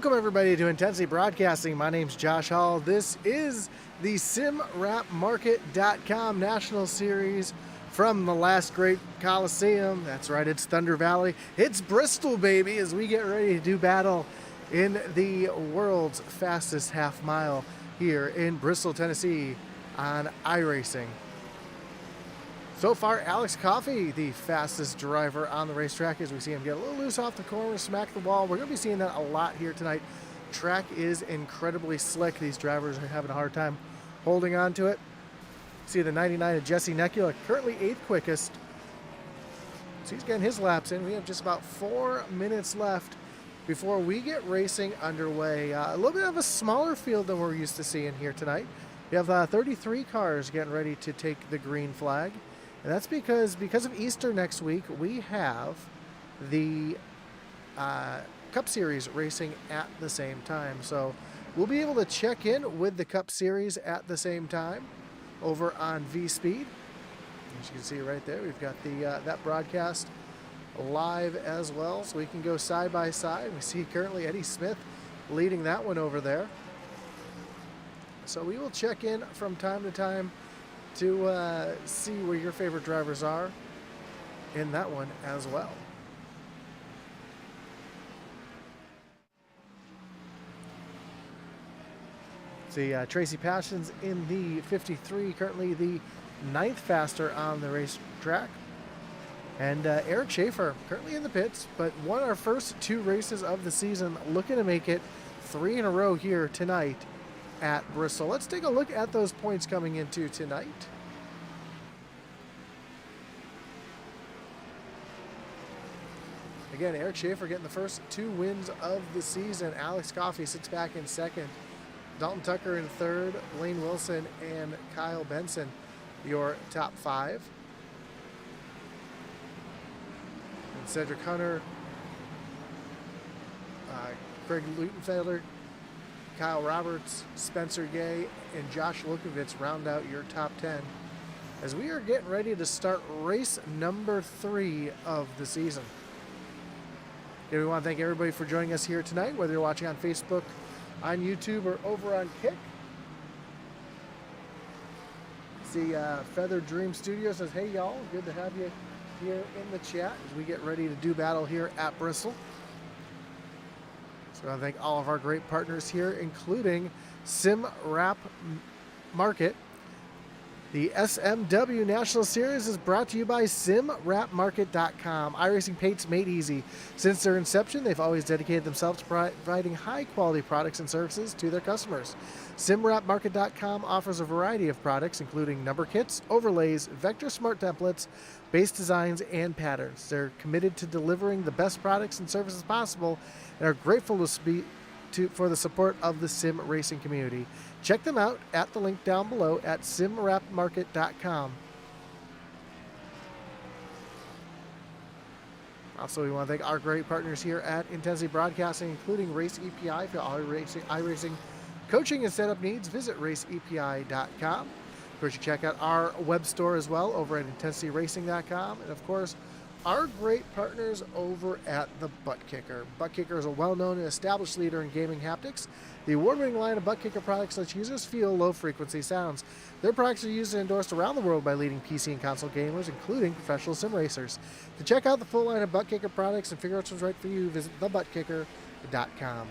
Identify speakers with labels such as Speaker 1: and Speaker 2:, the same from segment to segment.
Speaker 1: Welcome everybody to Intensity Broadcasting. My name's Josh Hall. This is the SimWrapMarket.com National Series from the last great Coliseum. That's right, it's Thunder Valley. It's Bristol, baby, as we get ready to do battle in the world's fastest half mile here in Bristol, Tennessee on iRacing. So far, Alex Coffey, the fastest driver on the racetrack, as we see him get a little loose off the corner, smack the wall. We're going to be seeing that a lot here tonight. Track is incredibly slick. These drivers are having a hard time holding on to it. See the 99 of Jesse Necula, currently 8th quickest. So he's getting his laps in. We have just about 4 minutes left before we get racing underway. A little bit of a smaller field than we're used to seeing here tonight. We have 33 cars getting ready to take the green flag. And that's because of Easter next week, we have the Cup Series racing at the same time. So we'll be able to check in with the Cup Series at the same time over on V-Speed. As you can see right there, we've got the that broadcast live as well, so we can go side by side. We see currently Eddie Smith leading that one over there. So we will check in from time to time to see where your favorite drivers are in that one as well. See Tracy Passions in the 53, currently the 9th faster on the racetrack. And Eric Schaefer currently in the pits, but won our first 2 races of the season, looking to make it 3 in a row here tonight at Bristol. Let's take a look at those points coming into tonight. Again, Eric Schaefer getting the first 2 wins of the season. Alex Coffey sits back in 2nd. Dalton Tucker in 3rd. Blaine Wilson and Kyle Benson, your top 5. And Cedric Hunter, Craig Lutenfelder, Kyle Roberts, Spencer Gay, and Josh Lukovitz round out your top 10 as we are getting ready to start race number 3 of the season. We want to thank everybody for joining us here tonight, whether you're watching on Facebook, on YouTube, or over on Kick. See Feather Dream Studio says, hey y'all, good to have you here in the chat as we get ready to do battle here at Bristol. So I want to thank all of our great partners here, including SimWrap Market. The SMW National Series is brought to you by SimWrapMarket.com. iRacing paints made easy. Since their inception, they've always dedicated themselves to providing high-quality products and services to their customers. SimWrapMarket.com offers a variety of products, including number kits, overlays, vector smart templates, base designs, and patterns. They're committed to delivering the best products and services possible and are grateful for the support of the sim racing community. Check them out at the link down below at SimWrapMarket.com. Also, we want to thank our great partners here at Intensity Broadcasting, including Race EPI. For all iRacing coaching and setup needs, visit RaceEPI.com. Of course, you check out our web store as well over at IntensityRacing.com. And of course, our great partners over at the Butt Kicker. Butt Kicker is a well-known and established leader in gaming haptics. The award-winning line of Butt Kicker products lets users feel low-frequency sounds. Their products are used and endorsed around the world by leading PC and console gamers, including professional sim racers. To check out the full line of Butt Kicker products and figure out what's right for you, visit thebuttkicker.com.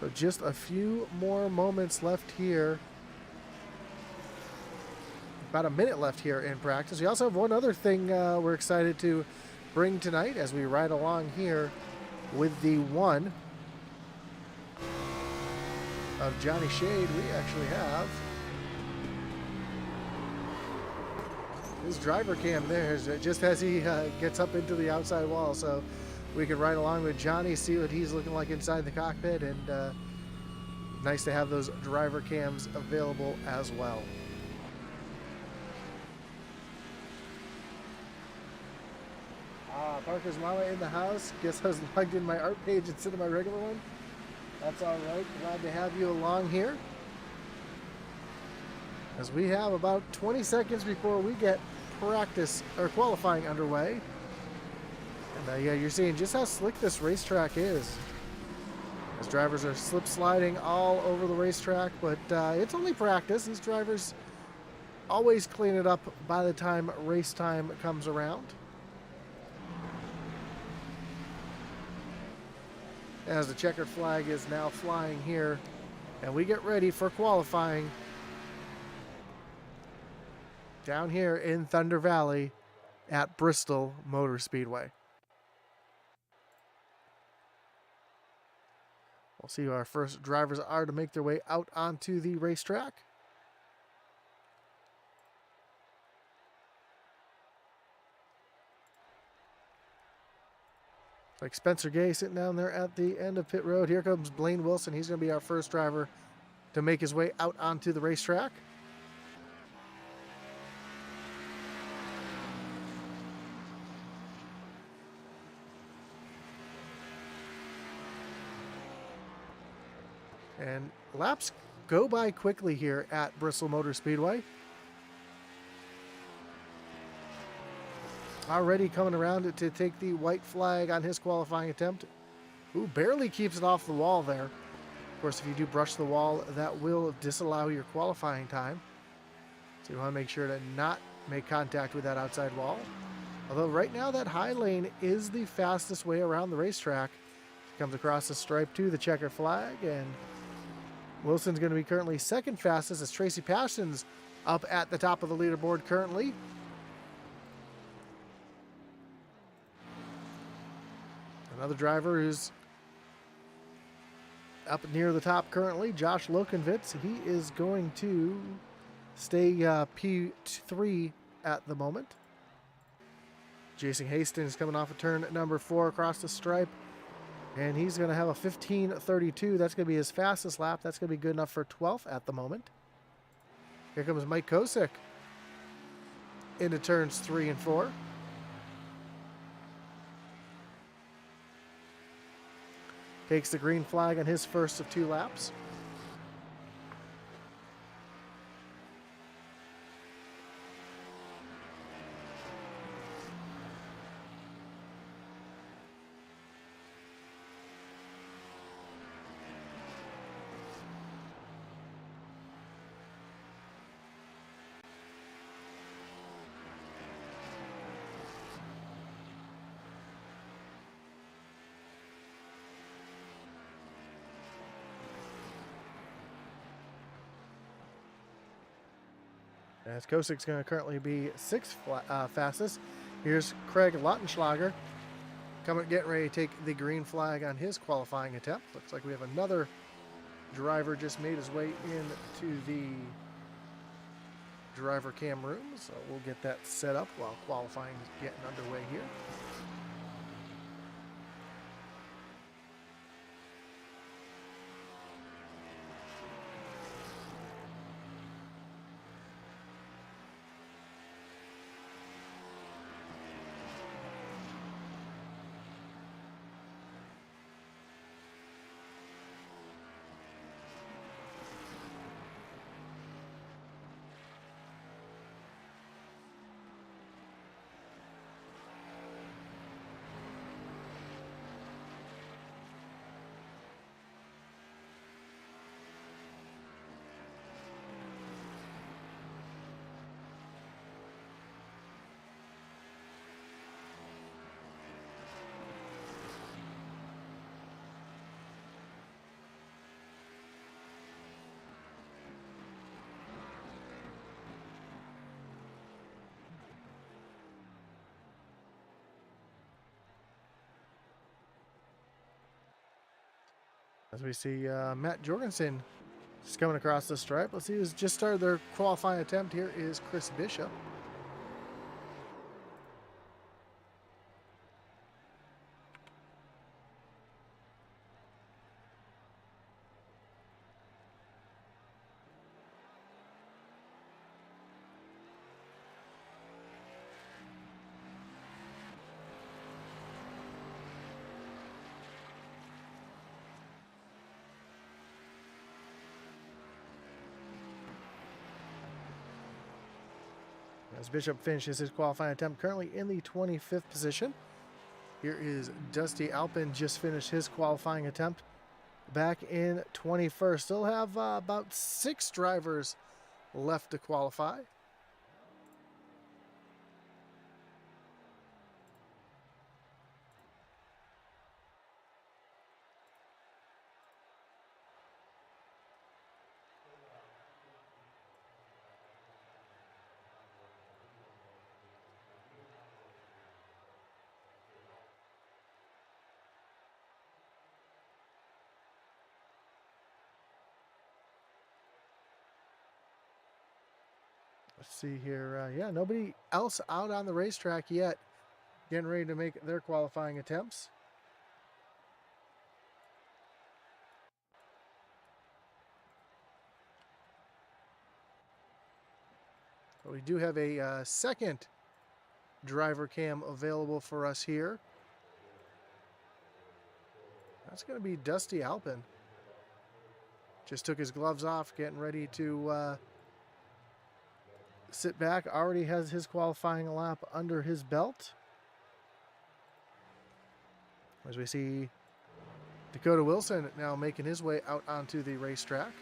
Speaker 1: So just a few more moments left here. About a minute left here in practice. We also have one other thing we're excited to bring tonight as we ride along here with the one of Johnny Shade. We actually have his driver cam there just as he gets up into the outside wall, so we can ride along with Johnny, see what he's looking like inside the cockpit, and nice to have those driver cams available as well. Parker's Mama in the house. Guess I was logged in my art page instead of my regular one. That's all right. Glad to have you along here. As we have about 20 seconds before we get practice or qualifying underway. And yeah, you're seeing just how slick this racetrack is. As drivers are slip sliding all over the racetrack, but it's only practice. These drivers always clean it up by the time race time comes around. As the checkered flag is now flying here, and we get ready for qualifying down here in Thunder Valley at Bristol Motor Speedway. We'll see who our first drivers are to make their way out onto the racetrack. Like Spencer Gay sitting down there at the end of pit road. Here comes Blaine Wilson. He's going to be our first driver to make his way out onto the racetrack. And laps go by quickly here at Bristol Motor Speedway. Already coming around to take the white flag on his qualifying attempt. Ooh, barely keeps it off the wall there. Of course, if you do brush the wall, that will disallow your qualifying time. So you want to make sure to not make contact with that outside wall. Although right now that high lane is the fastest way around the racetrack. Comes across the stripe to the checker flag, and Wilson's going to be currently second fastest as Tracy Passion's up at the top of the leaderboard currently. Another driver who's up near the top currently, Josh Lokenvitz. He is going to stay P3 at the moment. Jason Hastings coming off of turn number 4 across the stripe. And he's going to have a 15:32. That's going to be his fastest lap. That's going to be good enough for 12th at the moment. Here comes Mike Kosick into turns 3 and 4. Takes the green flag on his first of 2 laps. As Kosick's going to currently be 6th fastest. Here's Craig Lautenschlager getting ready to take the green flag on his qualifying attempt. Looks like we have another driver just made his way into the driver cam room. So we'll get that set up while qualifying is getting underway here. As we see Matt Jorgensen just coming across the stripe. Let's see who's just started their qualifying attempt. Here is Chris Bishop. As Bishop finishes his qualifying attempt currently in the 25th position. Here is Dusty Alpin, just finished his qualifying attempt back in 21st. Still have about 6 drivers left to qualify. Let's see here. Yeah, nobody else out on the racetrack yet, getting ready to make their qualifying attempts. But we do have a second driver cam available for us here. That's going to be Dusty Alpin. Just took his gloves off, getting ready to sit back. Already has his qualifying lap under his belt. As we see Dakota Wilson now making his way out onto the racetrack.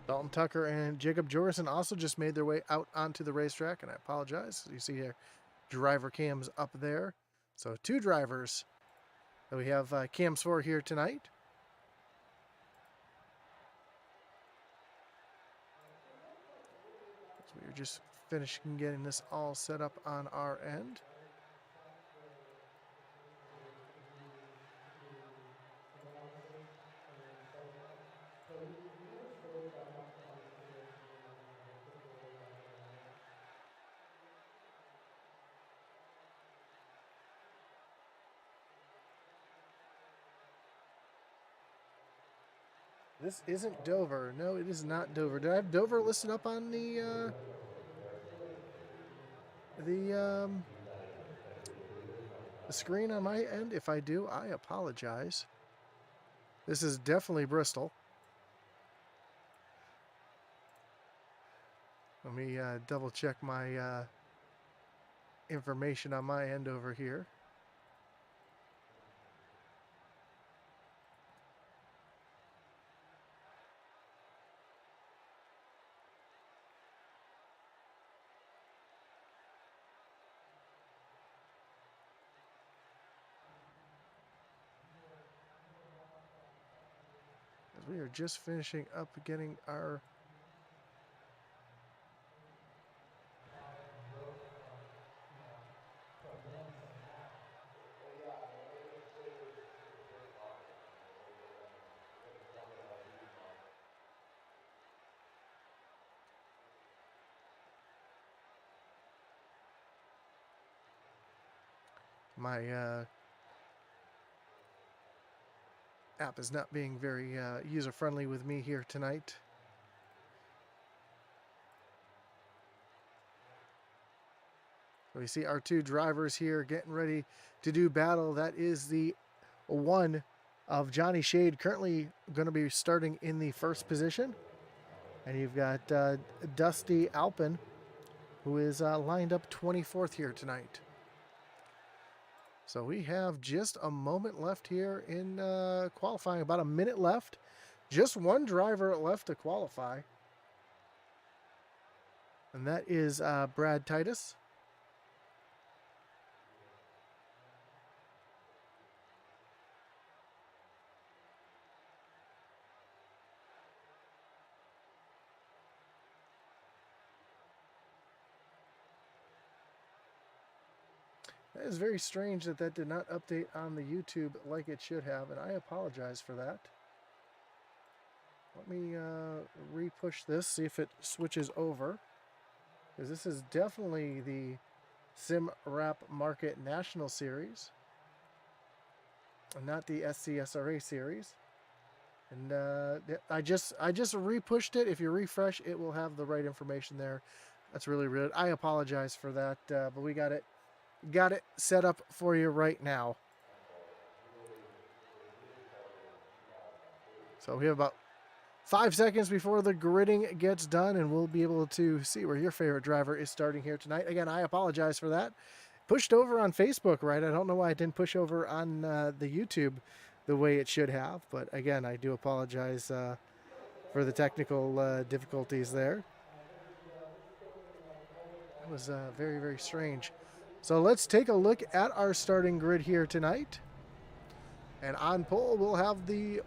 Speaker 1: Dalton Tucker and Jacob Jorgensen also just made their way out onto the racetrack, and I apologize. You see here, driver cams up there. So 2 drivers that we have cams for here tonight. So we are just finishing getting this all set up on our end. This isn't Dover. No, it is not Dover. Did I have Dover listed up on the screen on my end? If I do, I apologize. This is definitely Bristol. Let me double check my information on my end over here. As we are just finishing up getting our my app is not being very user-friendly with me here tonight. We see our 2 drivers here getting ready to do battle. That is the one of Johnny Shade, currently going to be starting in the 1st position. And you've got Dusty Alpin, who is lined up 24th here tonight. So we have just a moment left here in qualifying, about a minute left. Just 1 driver left to qualify. And that is Brad Titus. That is very strange that that did not update on the YouTube like it should have, and I apologize for that. Let me re-push this, see if it switches over. because this is definitely the Sim Wrap Market National Series, and not the SCSRA Series. And I just repushed it. If you refresh, it will have the right information there. That's really weird. I apologize for that, but we got it set up for you right now. So we have about 5 seconds before the gridding gets done, and we'll be able to see where your favorite driver is starting here tonight. Again, I apologize for that. Pushed over on Facebook, right? I don't know why I didn't push over on the YouTube the way it should have, but again, I do apologize for the technical difficulties there. It was very, very strange. So let's take a look at our starting grid here tonight. And on pole, we'll have the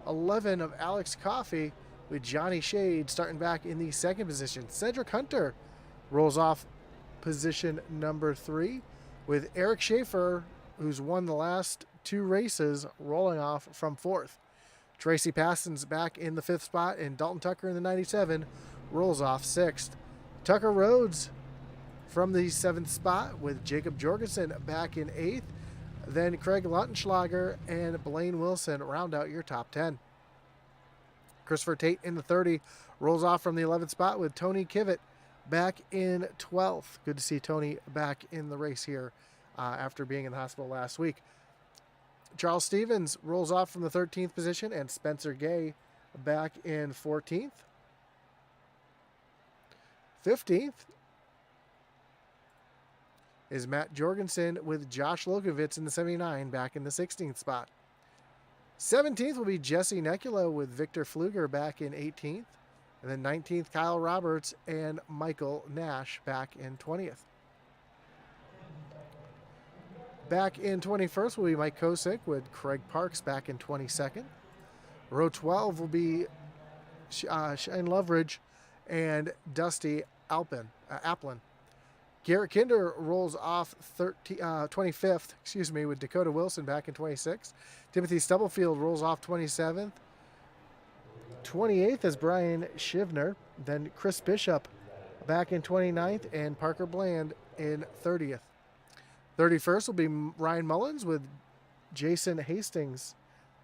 Speaker 1: 11 of Alex Coffey with Johnny Shade starting back in the second position. Cedric Hunter rolls off position number 3 with Eric Schaefer, who's won the last 2 races, rolling off from 4th. Tracy Passon's back in the 5th spot, and Dalton Tucker in the 97 rolls off 6th. Tucker Rhodes from the 7th spot with Jacob Jorgensen back in 8th. Then Craig Lautenschlager and Blaine Wilson round out your top 10. Christopher Tate in the 30 rolls off from the 11th spot with Tony Kivett back in 12th. Good to see Tony back in the race here after being in the hospital last week. Charles Stevens rolls off from the 13th position, and Spencer Gay back in 14th. 15th is Matt Jorgensen with Josh Lokovitz in the 79 back in the 16th spot. 17th will be Jesse Nekula with Victor Fluger back in 18th. And then 19th, Kyle Roberts and Michael Nash back in 20th. Back in 21st will be Mike Kosick with Craig Parks back in 22nd. Row 12 will be Shane Loveridge and Dusty Applin. Garrett Kinder rolls off 25th, with Dakota Wilson back in 26th. Timothy Stubblefield rolls off 27th. 28th is Brian Shivner. Then Chris Bishop back in 29th, and Parker Bland in 30th. 31st will be Ryan Mullins with Jason Hastings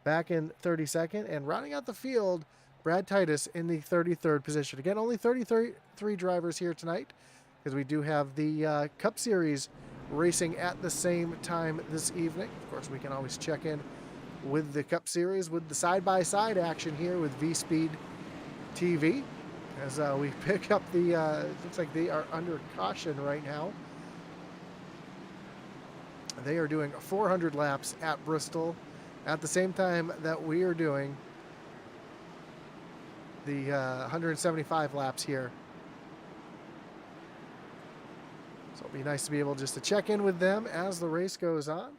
Speaker 1: back in 32nd. And rounding out the field, Brad Titus in the 33rd position. Again, only 33 drivers here tonight, because we do have the Cup Series racing at the same time this evening. Of course, we can always check in with the Cup Series with the side-by-side action here with V-Speed TV. As we pick up the, looks like they are under caution right now. They are doing 400 laps at Bristol at the same time that we are doing the 175 laps here. So it'll be nice to be able just to check in with them as the race goes on.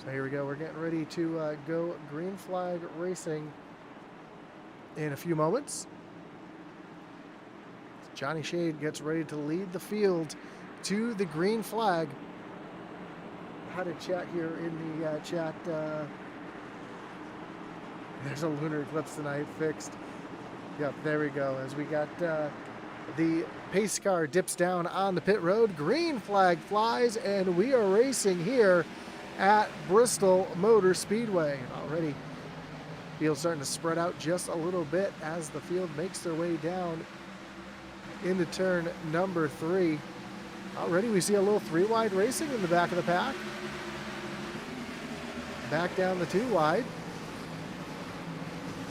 Speaker 1: So here we go. We're getting ready to go green flag racing in a few moments. Johnny Shade gets ready to lead the field to the green flag. I had a chat here in the chat. There's a lunar eclipse tonight fixed. Yep, there we go. As we got the pace car dips down on the pit road, green flag flies, and we are racing here at Bristol Motor Speedway. Already field's starting to spread out just a little bit as the field makes their way down into turn number 3. Already we see a little 3-wide racing in the back of the pack. Back down the 2-wide.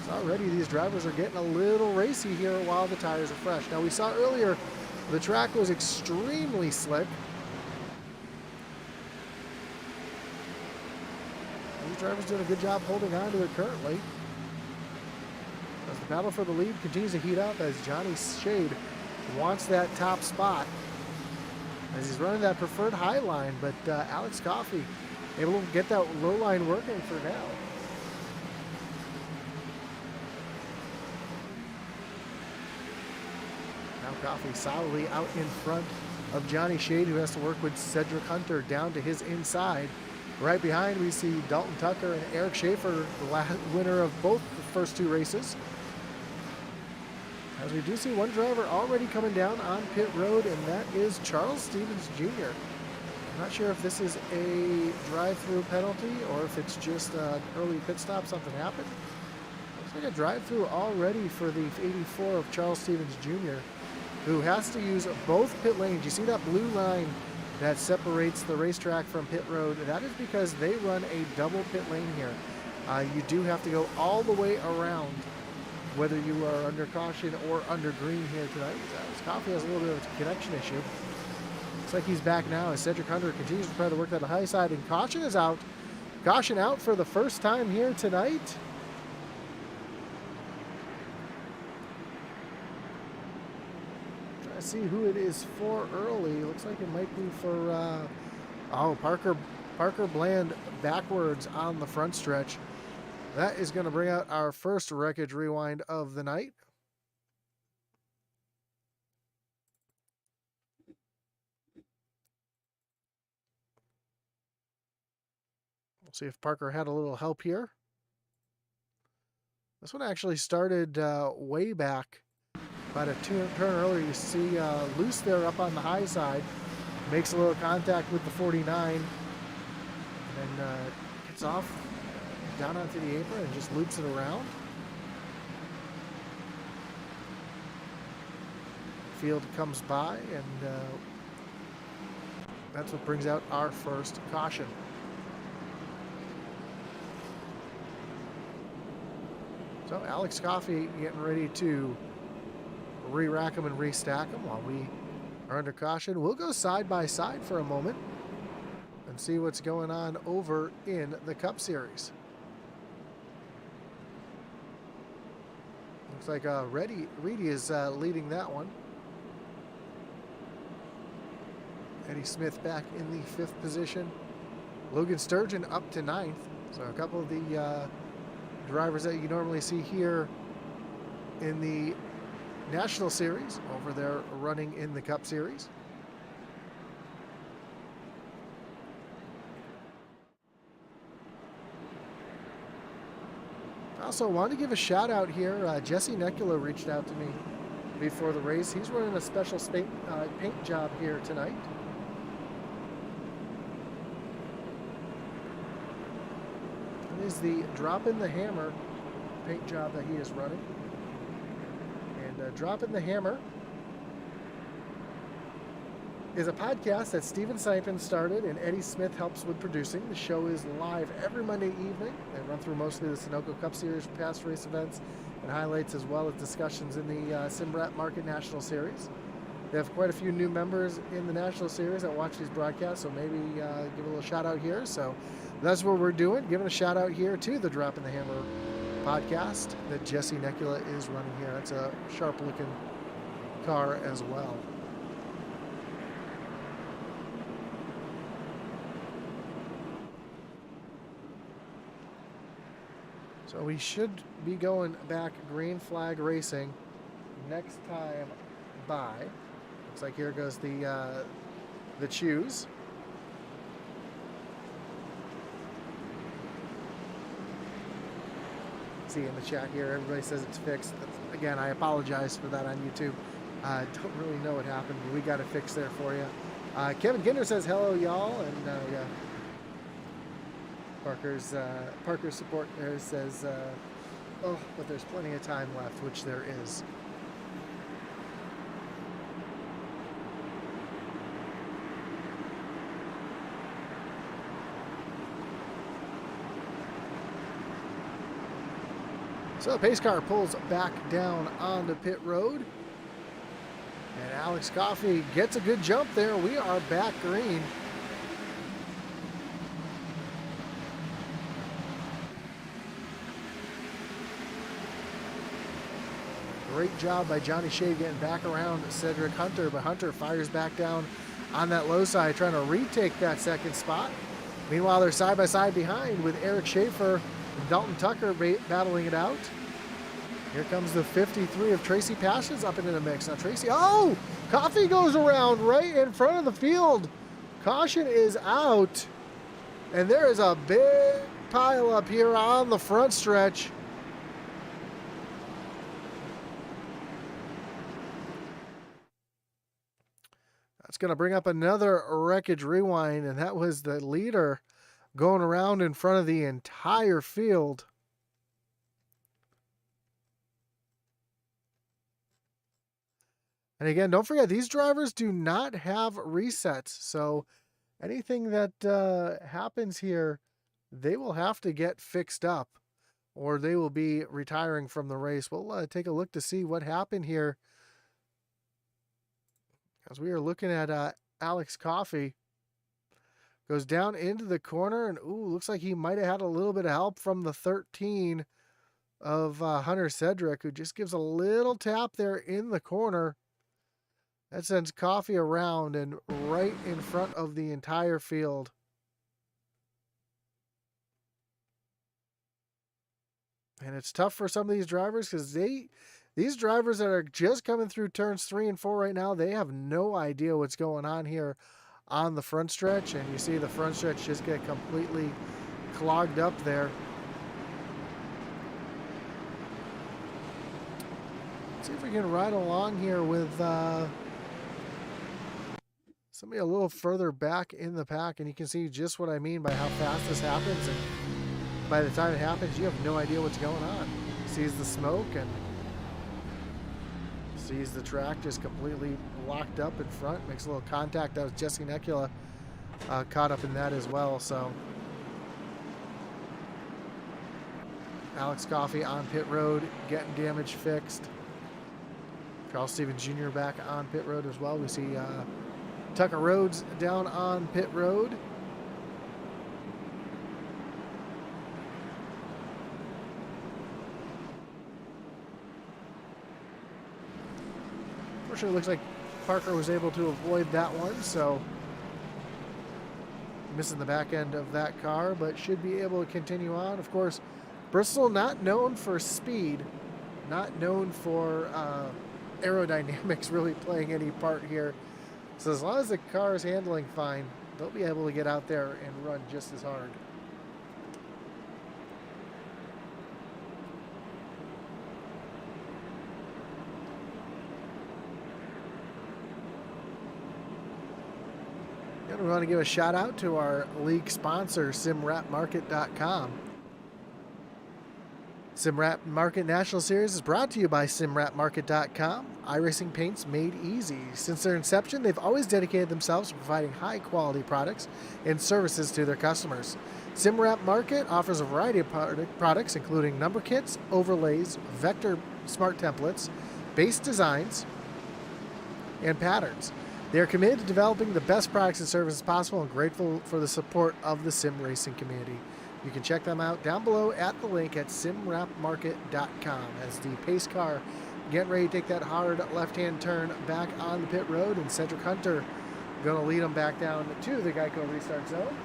Speaker 1: So already these drivers are getting a little racy here while the tires are fresh. Now we saw earlier the track was extremely slick. These drivers doing a good job holding on to it currently. As the battle for the lead continues to heat up, as Johnny Shade wants that top spot as he's running that preferred high line, but Alex Coffey able to get that low line working for now. Coffee solidly out in front of Johnny Shade, who has to work with Cedric Hunter down to his inside. Right behind, we see Dalton Tucker and Eric Schaefer, the winner of both the first two races. As we do see one driver already coming down on pit road, and that is Charles Stevens Jr. I'm not sure if this is a drive-through penalty or if it's just an early pit stop, something happened. Looks like a drive-through already for the 84 of Charles Stevens Jr., who has to use both pit lanes. You see that blue line that separates the racetrack from pit road? That is because they run a double pit lane here. You do have to go all the way around, whether you are under caution or under green here tonight. Coffee has a little bit of a connection issue. Looks like he's back now as Cedric Hunter continues to try to work that high side, and caution is out. Caution out for the first time here tonight. Trying to see who it is for early. Looks like it might be for Parker Bland backwards on the front stretch. That is going to bring out our first wreckage rewind of the night. We'll see if Parker had a little help here. This one actually started way back, about a turn earlier. You see Loose there up on the high side, makes a little contact with the 49, and then gets off down onto the apron and just loops it around. Field comes by, and that's what brings out our first caution. So Alex Coffey getting ready to re-rack them and restack them while we are under caution. We'll go side by side for a moment and see what's going on over in the Cup Series. Looks like Reedy is leading that one. Eddie Smith back in the 5th position. Logan Sturgeon up to 9th. So a couple of the drivers that you normally see here in the National Series over there running in the Cup Series. I also want to give a shout out here. Jesse Necula reached out to me before the race. He's running a special paint job here tonight. It is the Drop in the Hammer paint job that he is running. And Drop in the Hammer is a podcast that Steven Sipin started and Eddie Smith helps with producing. The show is live every Monday evening. They run through mostly the Sunoco Cup Series, past race events, and highlights, as well as discussions in the Simbrat Market National Series. They have quite a few new members in the National Series that watch these broadcasts, so maybe give a little shout out here. So that's what we're doing, giving a shout out here to the Drop in the Hammer podcast that Jesse Necula is running here. That's a sharp looking car as well. So we should be going back green flag racing next time by. Looks like here goes the choose. See in the chat here, everybody says it's fixed. Again, I apologize for that on YouTube. Don't really know what happened, but we got it fixed there for you. Kevin Ginder says hello, y'all, and yeah. Parker's support there says, oh, but there's plenty of time left, which there is. So the pace car pulls back down onto pit road. And Alex Coffey gets a good jump there. We are back green. Great job by Johnny Shade getting back around Cedric Hunter, but Hunter fires back down on that low side, trying to retake that second spot. Meanwhile, they're side by side behind with Eric Schaefer and Dalton Tucker battling it out. Here comes the 53 of Tracy Passions up into the mix. Now Tracy, oh, Coffee goes around right in front of the field. Caution is out. And there is a big pile up here on the front stretch. That's going to bring up another wreckage rewind, and that was the leader going around in front of the entire field. And again, don't forget, these drivers do not have resets. So anything that happens here, they will have to get fixed up or they will be retiring from the race. We'll take a look to see what happened here as we are looking at Alex Coffey. Goes down into the corner, and ooh, looks like he might have had a little bit of help from the 13 of Hunter Cedric, who just gives a little tap there in the corner. That sends Coffey around and right in front of the entire field. And it's tough for some of these drivers because these drivers that are just coming through turns 3 and 4 right now, they have no idea what's going on here on the front stretch. And you see the front stretch just get completely clogged up there. Let's see if we can ride along here with somebody a little further back in the pack, and you can see just what I mean by how fast this happens. And by the time it happens, you have no idea what's going on. Sees the smoke and sees the track just completely blocked up in front. Makes a little contact. That was Jesse Necula caught up in that as well. So Alex Coffey on pit road, getting damage fixed. Carl Stevens Jr. back on pit road as well. We see Tucker Rhodes down on pit road. Fortunately, it looks like Parker was able to avoid that one, so missing the back end of that car, but should be able to continue on. Of course, Bristol not known for speed, not known for aerodynamics really playing any part here. So as long as the car is handling fine, they'll be able to get out there and run just as hard. And we want to give a shout out to our league sponsor, SimWrapMarket.com. SimWrap Market National Series is brought to you by SimWrapMarket.com. iRacing paints made easy. Since their inception, they've always dedicated themselves to providing high-quality products and services to their customers. SimWrap Market offers a variety of products, including number kits, overlays, vector smart templates, base designs, and patterns. They are committed to developing the best products and services possible and grateful for the support of the sim racing community. You can check them out down below at the link at simwrapmarket.com as the pace car getting ready to take that hard left-hand turn back on the pit road, and Cedric Hunter going to lead them back down to the Geico restart zone.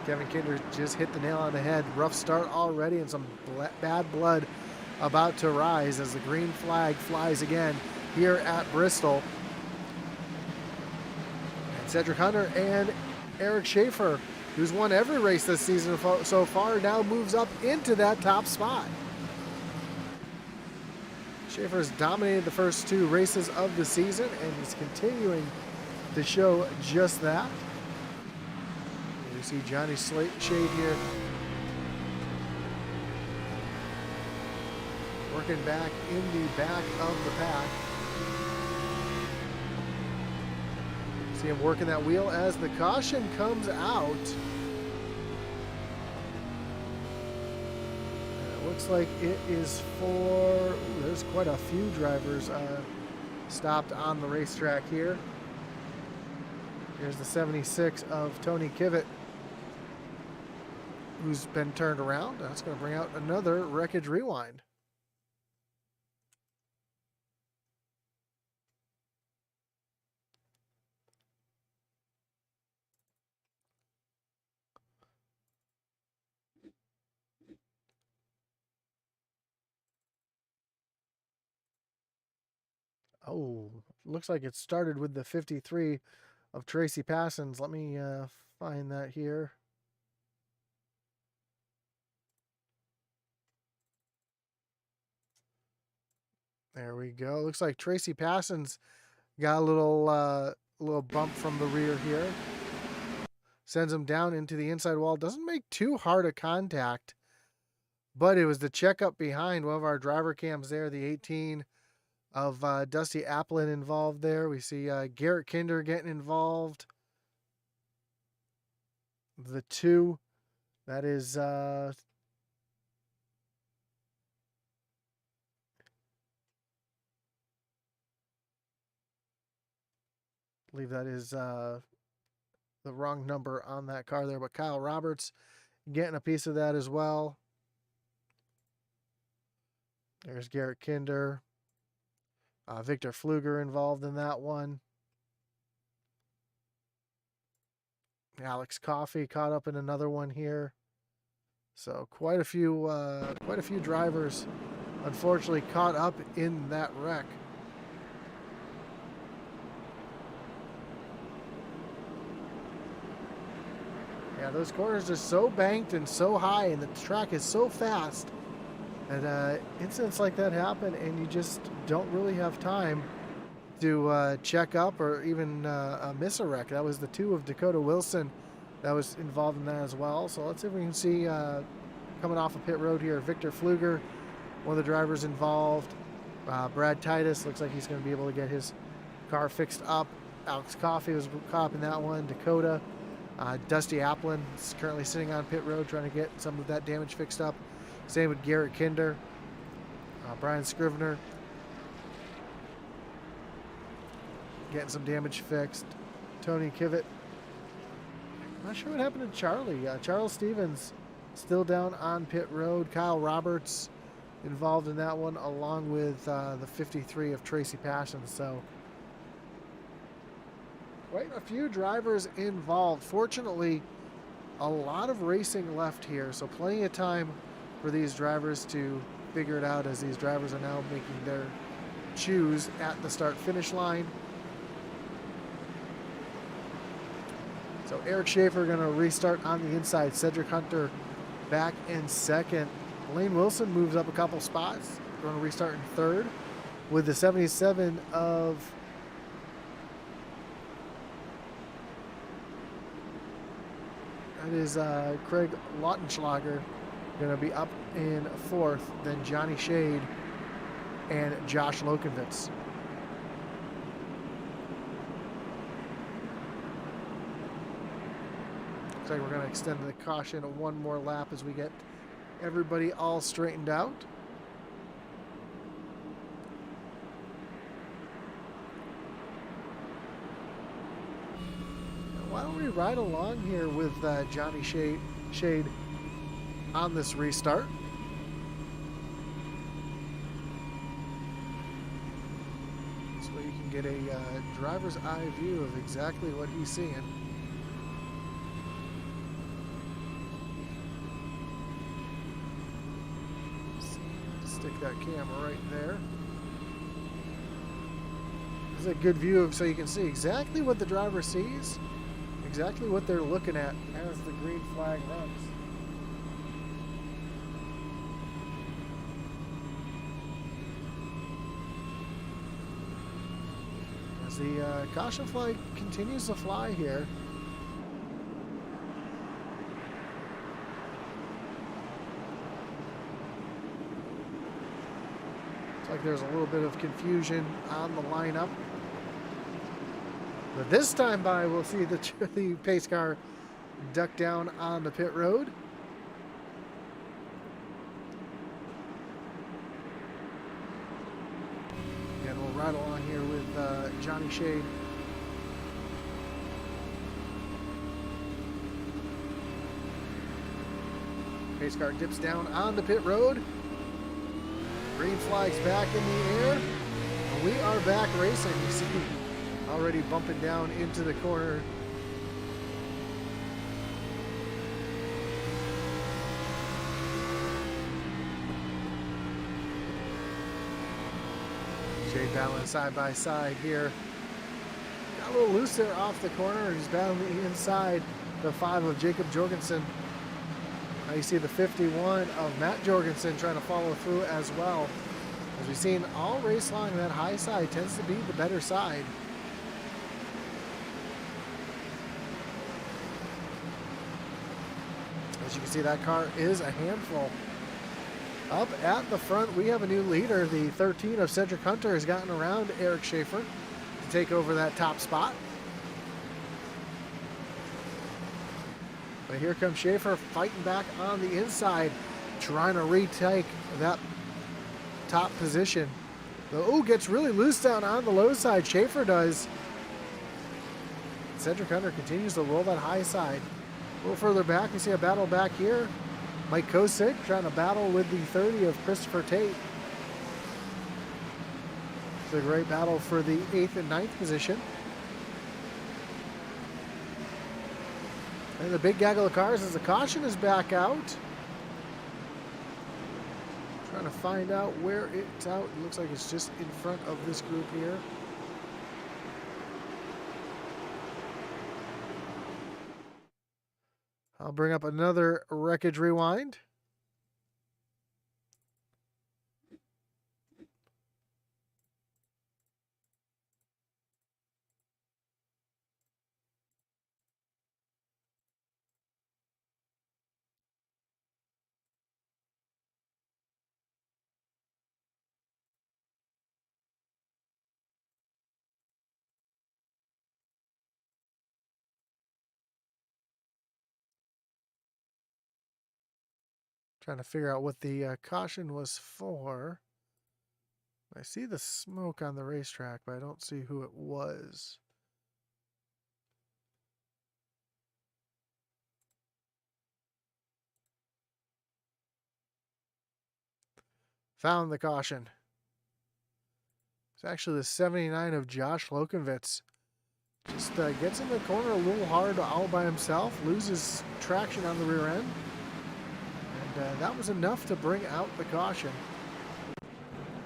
Speaker 1: Kevin Kinder just hit the nail on the head. Rough start already and some bad blood about to rise as the green flag flies again here at Bristol. And Cedric Hunter and Eric Schaefer, who's won every race this season so far, now moves up into that top spot. Schaefer has dominated the first 2 races of the season and is continuing to show just that. You see Johnny Shade here working back in the back of the pack. See him working that wheel as the caution comes out. It looks like it is for, ooh, there's quite a few drivers stopped on the racetrack here. Here's the 76 of Tony Kivett, who's been turned around. That's going to bring out another wreckage rewind. Oh, looks like it started with the 53 of Tracy Passons. Let me find that here. There we go. Looks like Tracy Passons got a little bump from the rear here. Sends him down into the inside wall. Doesn't make too hard a contact, but it was the checkup behind one of our driver cams there, the 18 of Dusty Applin involved there. We see Garrett Kinder getting involved. The 2, that is I believe that is the wrong number on that car there, but Kyle Roberts getting a piece of that as well. There's Garrett Kinder. Victor Pfluger involved in that one. Alex Coffey caught up in another one here. So quite a few drivers unfortunately caught up in that wreck. Yeah, those corners are so banked and so high, and the track is so fast that incidents like that happen, and you just don't really have time to check up or even miss a wreck. That was the 2 of Dakota Wilson that was involved in that as well. So let's see if we can see coming off of pit road here, Victor Pfluger, one of the drivers involved. Brad Titus looks like he's going to be able to get his car fixed up. Alex Coffey was caught up in that one. Dakota. Dusty Applin is currently sitting on pit road trying to get some of that damage fixed up. Same with Garrett Kinder. Brian Scrivener getting some damage fixed. Tony Kivett. Not sure what happened to Charlie. Charles Stevens still down on pit road. Kyle Roberts involved in that one, along with the 53 of Tracy Passons. So quite a few drivers involved. Fortunately, a lot of racing left here, so plenty of time for these drivers to figure it out, as these drivers are now making their choose at the start-finish line. So Eric Schaefer going to restart on the inside. Cedric Hunter back in second. Lane Wilson moves up a couple spots. Going to restart in third with the 77 of that is Craig Lautenschlager going to be up in fourth. Then Johnny Shade and Josh Lokenvitz. Looks like we're going to extend the caution one more lap as we get everybody all straightened out. Why don't we ride along here with Johnny Shade on this restart? This way you can get a driver's eye view of exactly what he's seeing. Stick that camera right there. This is a good view of, so you can see exactly what the driver sees, exactly what they're looking at as the green flag runs. As the caution flag continues to fly here. Looks like there's a little bit of confusion on the lineup. But this time by, we'll see the pace car duck down on the pit road. And we'll ride along here with Johnny Shade. Pace car dips down on the pit road. Green flag's back in the air. And we are back racing. You see already bumping down into the corner. Shade battling side by side here. Got a little loose there off the corner. He's battling the inside, the 5 of Jacob Jorgensen. Now you see the 51 of Matt Jorgensen trying to follow through as well. As we've seen all race long, that high side tends to be the better side. As you can see, that car is a handful. Up at the front, we have a new leader. The 13 of Cedric Hunter has gotten around Eric Schaefer to take over that top spot. But here comes Schaefer fighting back on the inside, trying to retake that top position. Oh, gets really loose down on the low side. Schaefer does. Cedric Hunter continues to roll that high side. A little further back, you see a battle back here. Mike Kosick trying to battle with the 30 of Christopher Tate. It's a great battle for the 8th and 9th position. And the big gaggle of cars as the caution is back out. Trying to find out where it's out. It looks like it's just in front of this group here. I'll bring up another wreckage rewind. Trying to figure out what the caution was for. I see the smoke on the racetrack, but I don't see who it was. Found the caution. It's actually the 79 of Josh Lokovitz. Just gets in the corner a little hard all by himself, loses traction on the rear end. And that was enough to bring out the caution.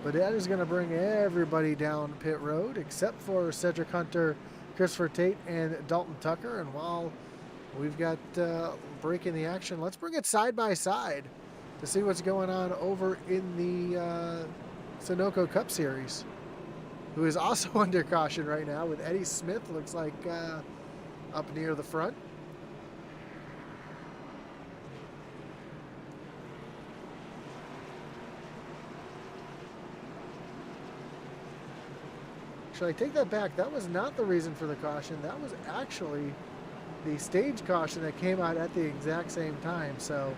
Speaker 1: But that is going to bring everybody down pit road except for Cedric Hunter, Christopher Tate, and Dalton Tucker. And while we've got break in the action, let's bring it side by side to see what's going on over in the Sunoco Cup Series, who is also under caution right now with Eddie Smith, looks like up near the front. Actually, I take that back. That was not the reason for the caution. That was actually the stage caution that came out at the exact same time. So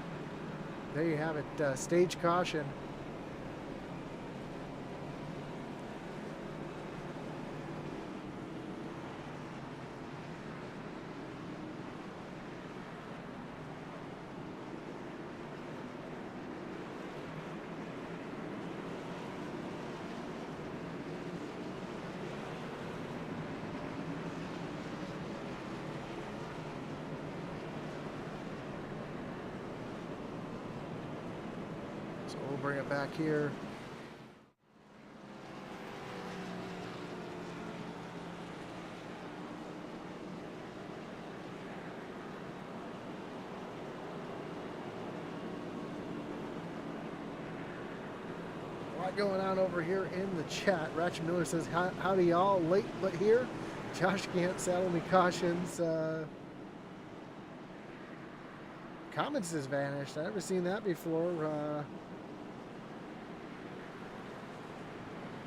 Speaker 1: there you have it, stage caution. So we'll bring it back here. A lot going on over here in the chat. Ratchet Miller says, howdy y'all, late but here. Josh can't saddle me cautions. Comments has vanished. I've never seen that before.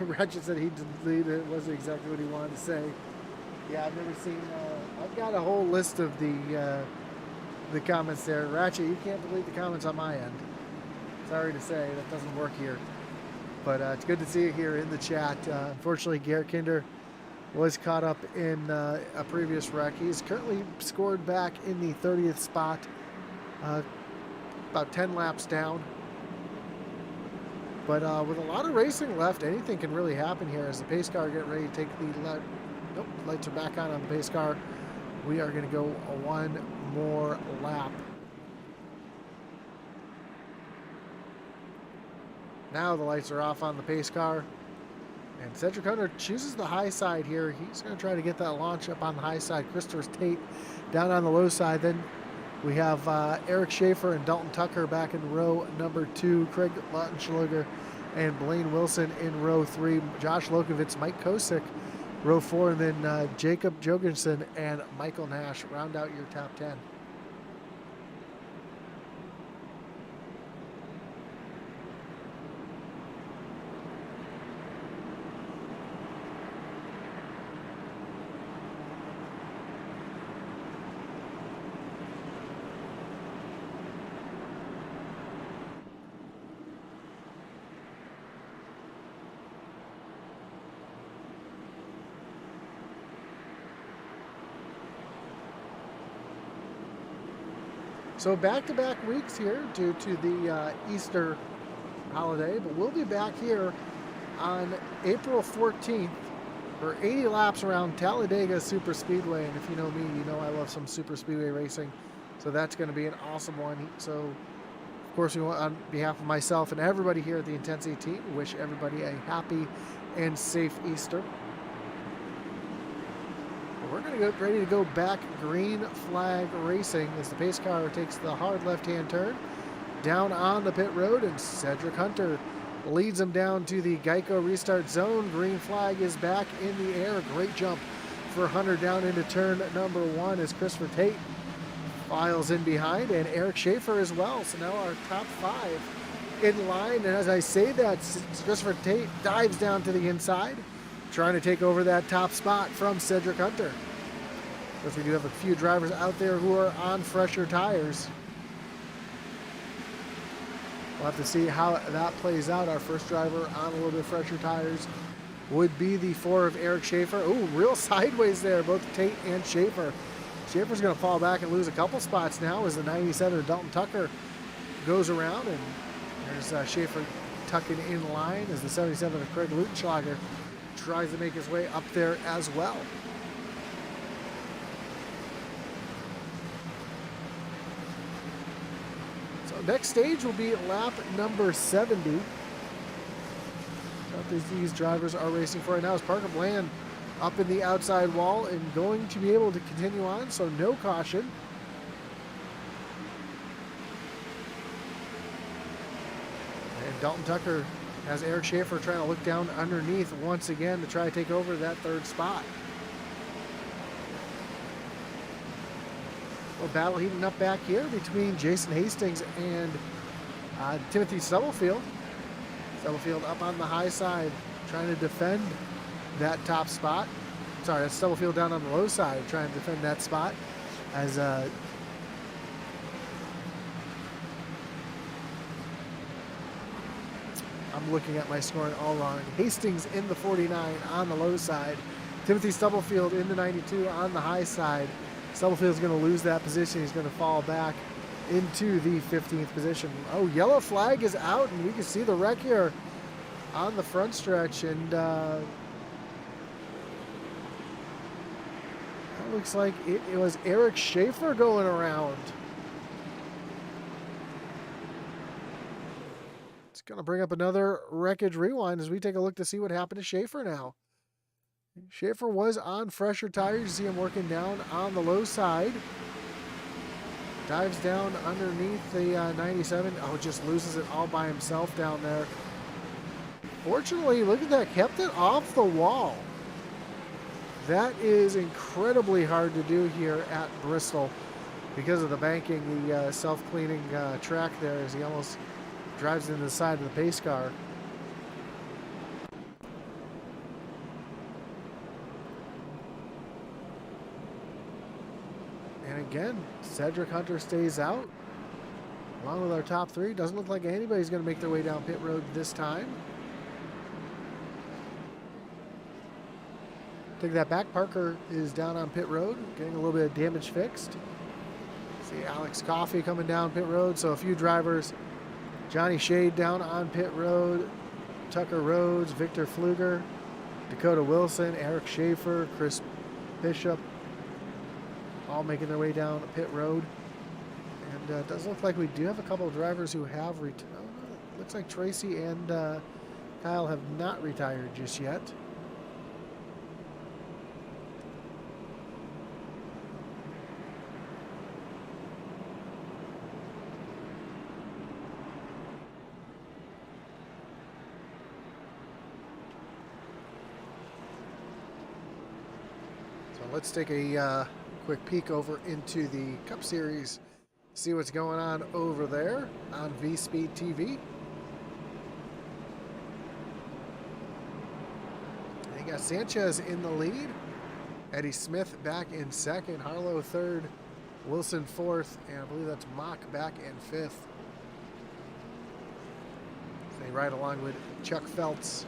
Speaker 1: Ratchet said he deleted it. Wasn't exactly what he wanted to say. Yeah, I've never seen. I've got a whole list of the comments there. Ratchet, you can't delete the comments on my end. Sorry to say, that doesn't work here. But it's good to see you here in the chat. Unfortunately, Garrett Kinder was caught up in a previous wreck. He's currently scored back in the 30th spot, about 10 laps down. But with a lot of racing left, anything can really happen here as the pace car get ready to take the left. Nope, lights are back on the pace car. We are going to go one more lap. Now the lights are off on the pace car. And Cedric Hunter chooses the high side here. He's going to try to get that launch up on the high side. Christopher Tate down on the low side. Then we have Eric Schaefer and Dalton Tucker back in row number 2. Craig Lautenschlager and Blaine Wilson in row 3. Josh Lokovitz, Mike Kosick, row 4. And then Jacob Jogensen and Michael Nash round out your top 10. So back-to-back weeks here due to the Easter holiday, but we'll be back here on April 14th for 80 laps around Talladega Super Speedway. And if you know me, you know I love some Super Speedway racing. So that's going to be an awesome one. So, of course, we want, on behalf of myself and everybody here at the Intensity team, wish everybody a happy and safe Easter. We're going to get ready to go back green flag racing as the pace car takes the hard left-hand turn down on the pit road, and Cedric Hunter leads him down to the Geico restart zone. Green flag is back in the air. Great jump for Hunter down into turn number 1 as Christopher Tate files in behind, and Eric Schaefer as well. So now our top 5 in line, and as I say that, Christopher Tate dives down to the inside, trying to take over that top spot from Cedric Hunter. Of course, we do have a few drivers out there who are on fresher tires. We'll have to see how that plays out. Our first driver on a little bit fresher tires would be the 4 of Eric Schaefer. Ooh, real sideways there, both Tate and Schaefer. Schaefer's going to fall back and lose a couple spots now as the 97 of Dalton Tucker goes around, and there's Schaefer tucking in line as the 77 of Craig Lautenschlager tries to make his way up there as well. So next stage will be lap number 70. What these drivers are racing for right now is Parker Bland up in the outside wall and going to be able to continue on, so no caution. And Dalton Tucker has Eric Schaefer trying to look down underneath once again to try to take over that 3rd spot. Well, battle heating up back here between Jason Hastings and Timothy Stubblefield. Stubblefield up on the high side trying to defend that top spot. Sorry, that's Stubblefield down on the low side trying to defend that spot as I'm looking at my scoring all wrong. Hastings in the 49 on the low side. Timothy Stubblefield in the 92 on the high side. Stubblefield's going to lose that position. He's going to fall back into the 15th position. Oh, yellow flag is out, and we can see the wreck here on the front stretch. And it looks like it was Eric Schaefer going around. Going to bring up another wreckage rewind as we take a look to see what happened to Schaefer now. Schaefer was on fresher tires. You see him working down on the low side. Dives down underneath the 97. Oh, just loses it all by himself down there. Fortunately, look at that. Kept it off the wall. That is incredibly hard to do here at Bristol because of the banking, the self-cleaning track there as he almost drives into the side of the pace car. And again, Cedric Hunter stays out along with our top 3. Doesn't look like anybody's going to make their way down pit road this time. Take that back. Parker is down on pit road, getting a little bit of damage fixed. See Alex Coffey coming down pit road. So a few drivers. Johnny Shade down on pit road, Tucker Rhodes, Victor Pfluger, Dakota Wilson, Eric Schaefer, Chris Bishop, all making their way down pit road. And it does look like we do have a couple of drivers who have returned. Looks like Tracy and Kyle have not retired just yet. So let's take a quick peek over into the Cup Series, see what's going on over there on V-Speed TV. You got Sanchez in the lead, Eddie Smith back in second, Harlow third, Wilson fourth, and I believe that's Mock back in fifth. They ride along with Chuck Feltz.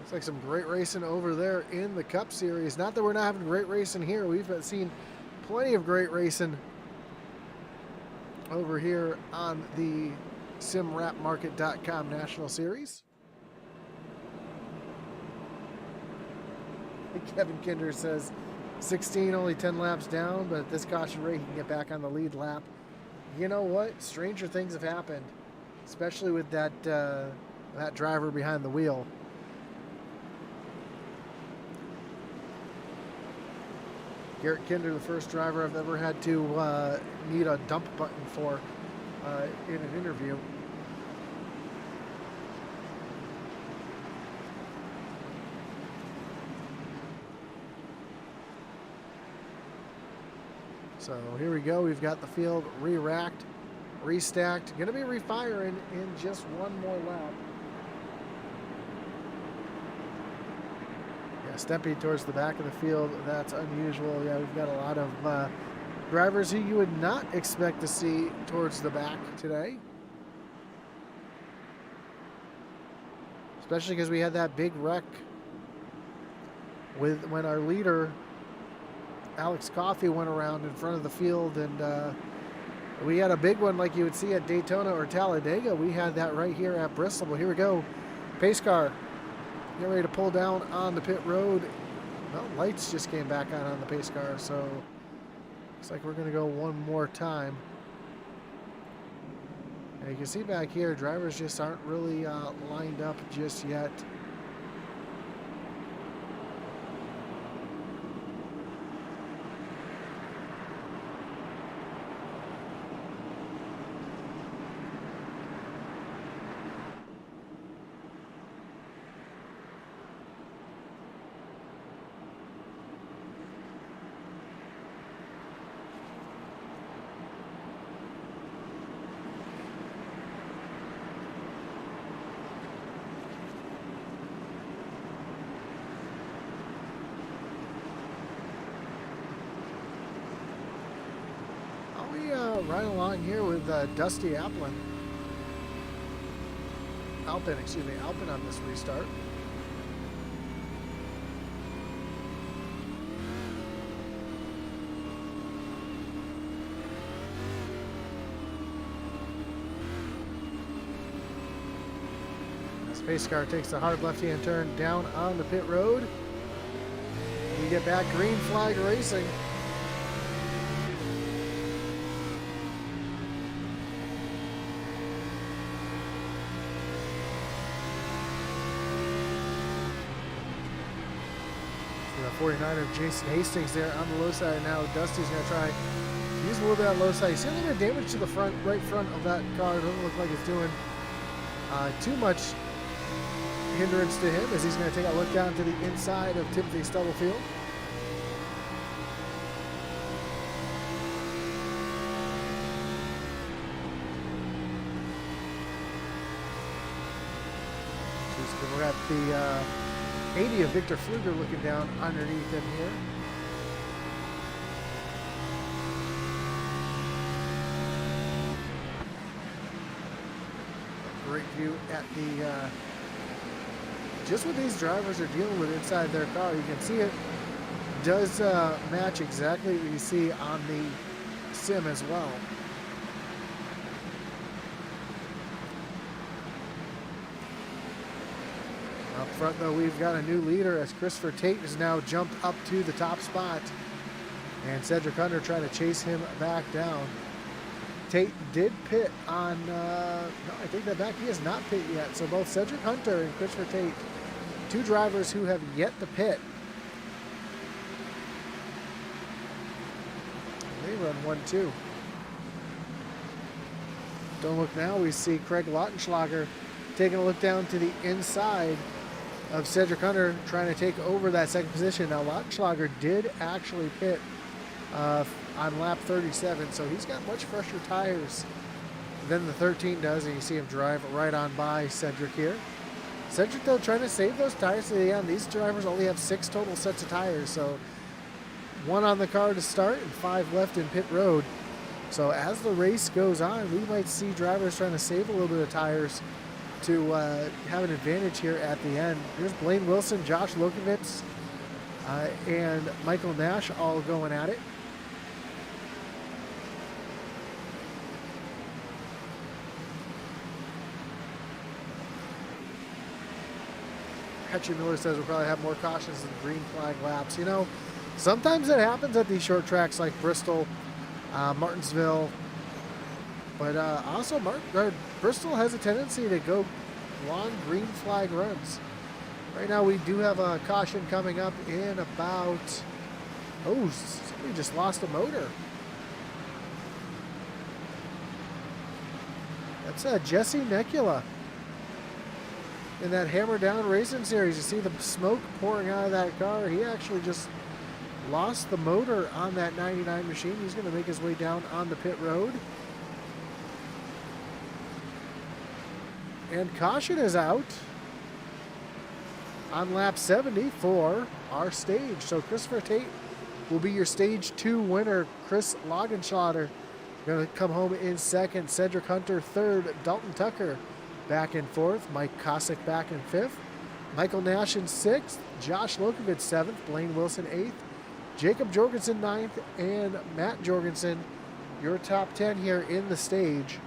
Speaker 1: Looks like some great racing over there in the Cup Series. Not that we're not having great racing here. We've seen plenty of great racing over here on the SimWrapMarket.com National Series. Kevin Kinder says 16, only 10 laps down, but at this caution rate, he can get back on the lead lap. You know what? Stranger things have happened, especially with that that driver behind the wheel. Garrett Kinder, the first driver I've ever had to need a dump button for in an interview. So here we go. We've got the field re-racked, restacked. Going to be refiring in just one more lap. Stepping towards the back of the field, that's unusual. Yeah, we've got a lot of drivers who you would not expect to see towards the back today. Especially because we had that big wreck when our leader, Alex Coffey, went around in front of the field, and we had a big one like you would see at Daytona or Talladega. We had that right here at Bristol. Well, here we go. Pace car. Get ready to pull down on the pit road. Well, lights just came back on the pace car, so looks like we're going to go one more time. And you can see back here, drivers just aren't really lined up just yet. Right along here with Dusty Alpin, Alpin on this restart. This pace car takes a hard left-hand turn down on the pit road. We get back green flag racing. The 49er Jason Hastings there on the low side now. Dusty's going to try to use a little bit of low side. You see a little bit of damage to the front, right front of that car. It doesn't look like it's doing too much hindrance to him as he's going to take a look down to the inside of Timothy Stubblefield. We're at the 80 of Victor Pfluger looking down underneath him here. Great view at the, just what these drivers are dealing with inside their car. You can see it does match exactly what you see on the sim as well. front, though, we've got a new leader as Christopher Tate has now jumped up to the top spot. And Cedric Hunter trying to chase him back down. Tate did pit on, no, I take that back. He has not pit yet. So both Cedric Hunter and Christopher Tate, two drivers who have yet to pit. They run 1-2. Don't look now. We see Craig Lautenschlager taking a look down to the inside of Cedric Hunter, trying to take over that second position. Now, Lautenschlager did actually pit on lap 37, so he's got much fresher tires than the 13 does, and you see him drive right on by Cedric here. Cedric, though, trying to save those tires to the end. These drivers only have 6 total sets of tires, so 1 on the car to start and 5 left in pit road. So as the race goes on, we might see drivers trying to save a little bit of tires to have an advantage here at the end. Here's Blaine Wilson, Josh Lokovitz, and Michael Nash all going at it. Hatcher Miller says we'll probably have more cautions than green flag laps. You know, sometimes it happens at these short tracks like Bristol, Martinsville, but also Bristol has a tendency to go long green flag runs. Right now we do have a caution coming up in about, oh, somebody just lost a motor. That's Jesse Necula. In that Hammer Down Racing Series, you see the smoke pouring out of that car. He actually just lost the motor on that 99 machine. He's going to make his way down on the pit road. And caution is out on lap 70 for our stage. So Christopher Tate will be your stage 2 winner. Chris Lautenschlager going to come home in second. Cedric Hunter third. Dalton Tucker back in fourth. Mike Kosick back in fifth. Michael Nash in sixth. Josh Lokovitz seventh. Blaine Wilson eighth. Jacob Jorgensen ninth. And Matt Jorgensen, your top 10 here in the stage.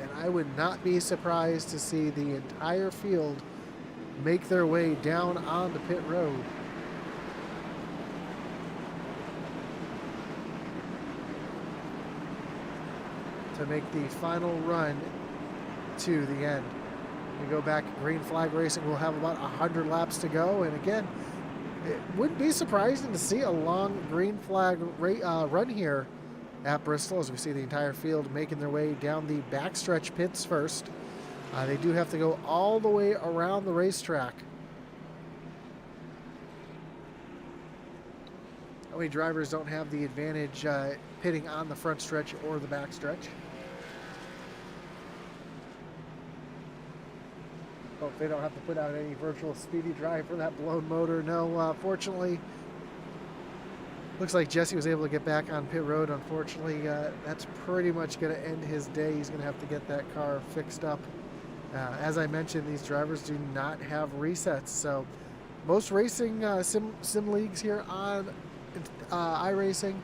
Speaker 1: And I would not be surprised to see the entire field make their way down on the pit road. To make the final run to the end. We go back green flag racing. We'll have about 100 laps to go. And again, it wouldn't be surprising to see a long green flag run here at Bristol, as we see the entire field making their way down the backstretch pits first. They do have to go all the way around the racetrack. How many drivers don't have the advantage pitting on the front stretch or the back stretch? Hope they don't have to put out any virtual speedy drive for that blown motor. No, fortunately, looks like Jesse was able to get back on pit road. Unfortunately, that's pretty much going to end his day. He's going to have to get that car fixed up. As I mentioned, these drivers do not have resets. So most racing sim leagues here on iRacing,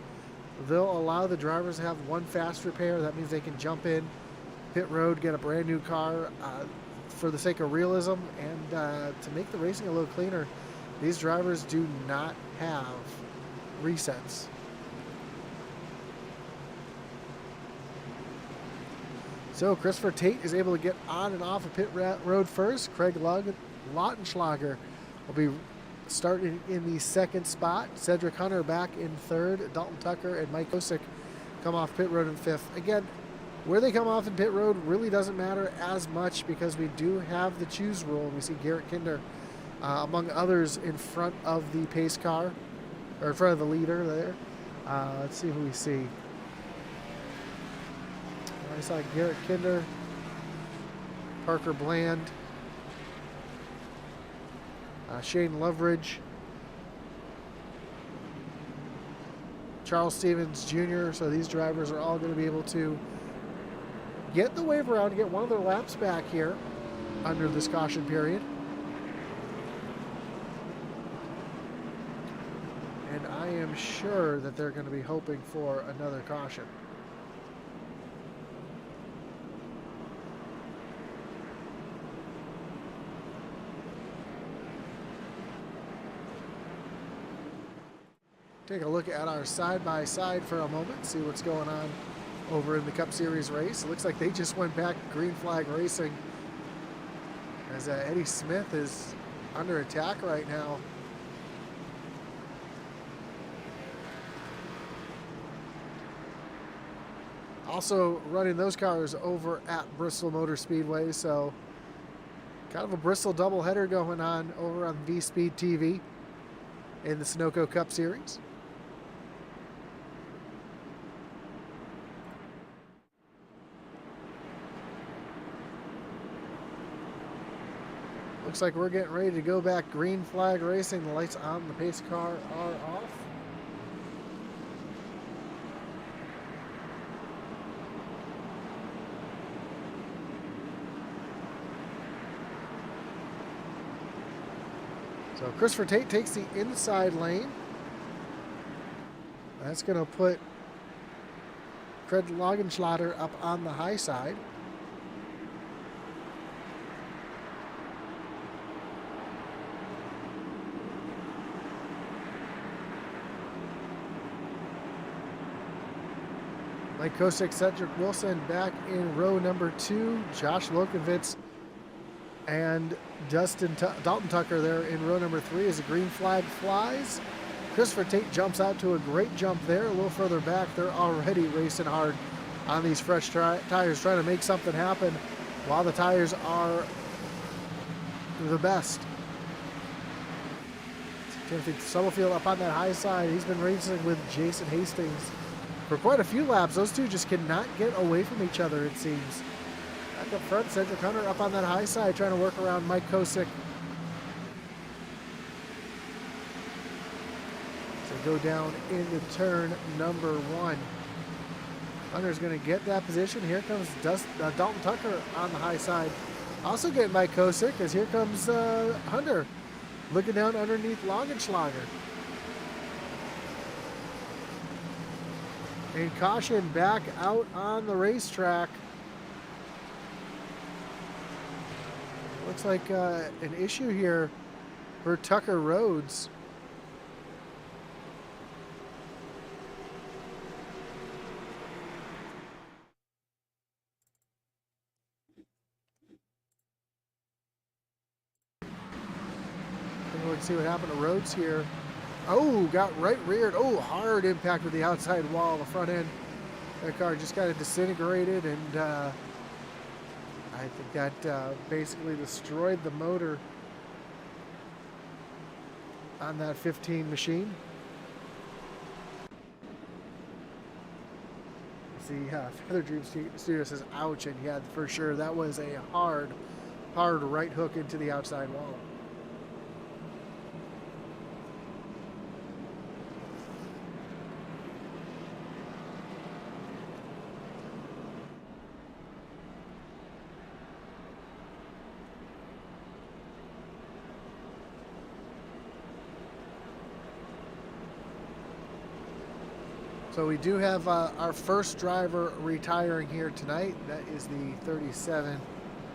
Speaker 1: they'll allow the drivers to have one fast repair. That means they can jump in pit road, get a brand new car, for the sake of realism and to make the racing a little cleaner. These drivers do not have resets. So Christopher Tate is able to get on and off of pit road first. Craig Lautenschlager will be starting in the second spot. Cedric Hunter back in third. Dalton Tucker and Mike Kosick come off pit road in fifth. Again, where they come off in pit road really doesn't matter as much because we do have the choose rule. We see Garrett Kinder, among others, in front of the pace car, or in front of the leader there. Let's see who we see. I saw Garrett Kinder, Parker Bland, Shane Loveridge, Charles Stevens Jr. So these drivers are all going to be able to get the wave around, get one of their laps back here under this caution period. And I am sure that they're going to be hoping for another caution. Take a look at our side-by-side for a moment, see what's going on over in the Cup Series race. It looks like they just went back green flag racing as Eddie Smith is under attack right now. Also running those cars over at Bristol Motor Speedway, so kind of a Bristol doubleheader going on over on V-Speed TV in the Sunoco Cup Series. Looks like we're getting ready to go back green flag racing. The lights on the pace car are off. So Christopher Tate takes the inside lane. That's going to put Craig Laugenschlager up on the high side. Mike Kosick, Cedric Wilson back in row number 2. Josh Lokovitz and Dalton Tucker there in row number 3 as the green flag flies. Christopher Tate jumps out to a great jump there. A little further back, they're already racing hard on these fresh tires, trying to make something happen while the tires are the best. Timothy Stubblefield up on that high side. He's been racing with Jason Hastings for quite a few laps. Those two just cannot get away from each other, it seems. Back up front, Cedric Hunter up on that high side trying to work around Mike Kosick. So go down into turn number 1. Hunter's going to get that position. Here comes Dalton Tucker on the high side. Also getting Mike Kosick as here comes Hunter looking down underneath Laugenschlager. And caution back out on the racetrack. Looks like an issue here for Tucker Rhodes. Let's see what happened to Rhodes here. Oh, got right reared. Oh, hard impact with the outside wall, the front end. That car just kind of disintegrated, and I think that basically destroyed the motor on that 15 machine. See, Feather Dream Studio says, ouch, and yeah, for sure, that was a hard right hook into the outside wall. So we do have our first driver retiring here tonight. That is the 37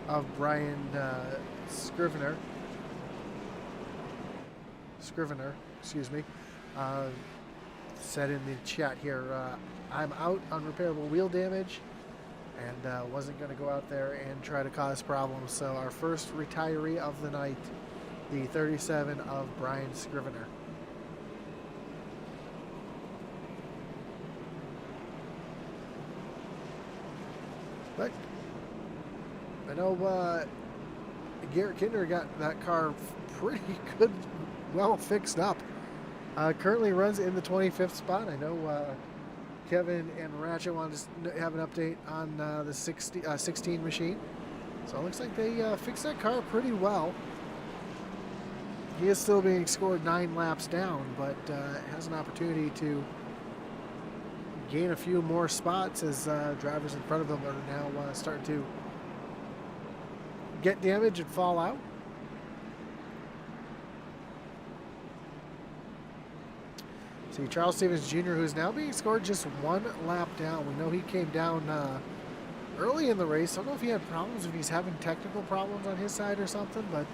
Speaker 1: of Brian Scrivener, excuse me. Said in the chat here, I'm out, unrepairable wheel damage, and wasn't going to go out there and try to cause problems. So our first retiree of the night, the 37 of Brian Scrivener. But I know Garrett Kinder got that car pretty good, well fixed up. Currently runs in the 25th spot. I know Kevin and Ratchet wanted to have an update on the 16 machine. So it looks like they fixed that car pretty well. He is still being scored 9 laps down, but has an opportunity to gain a few more spots as drivers in front of him are now starting to get damage and fall out. See Charles Stevens Jr., who's now being scored just 1 lap down. We know he came down early in the race. I don't know if he had problems, if he's having technical problems on his side or something, but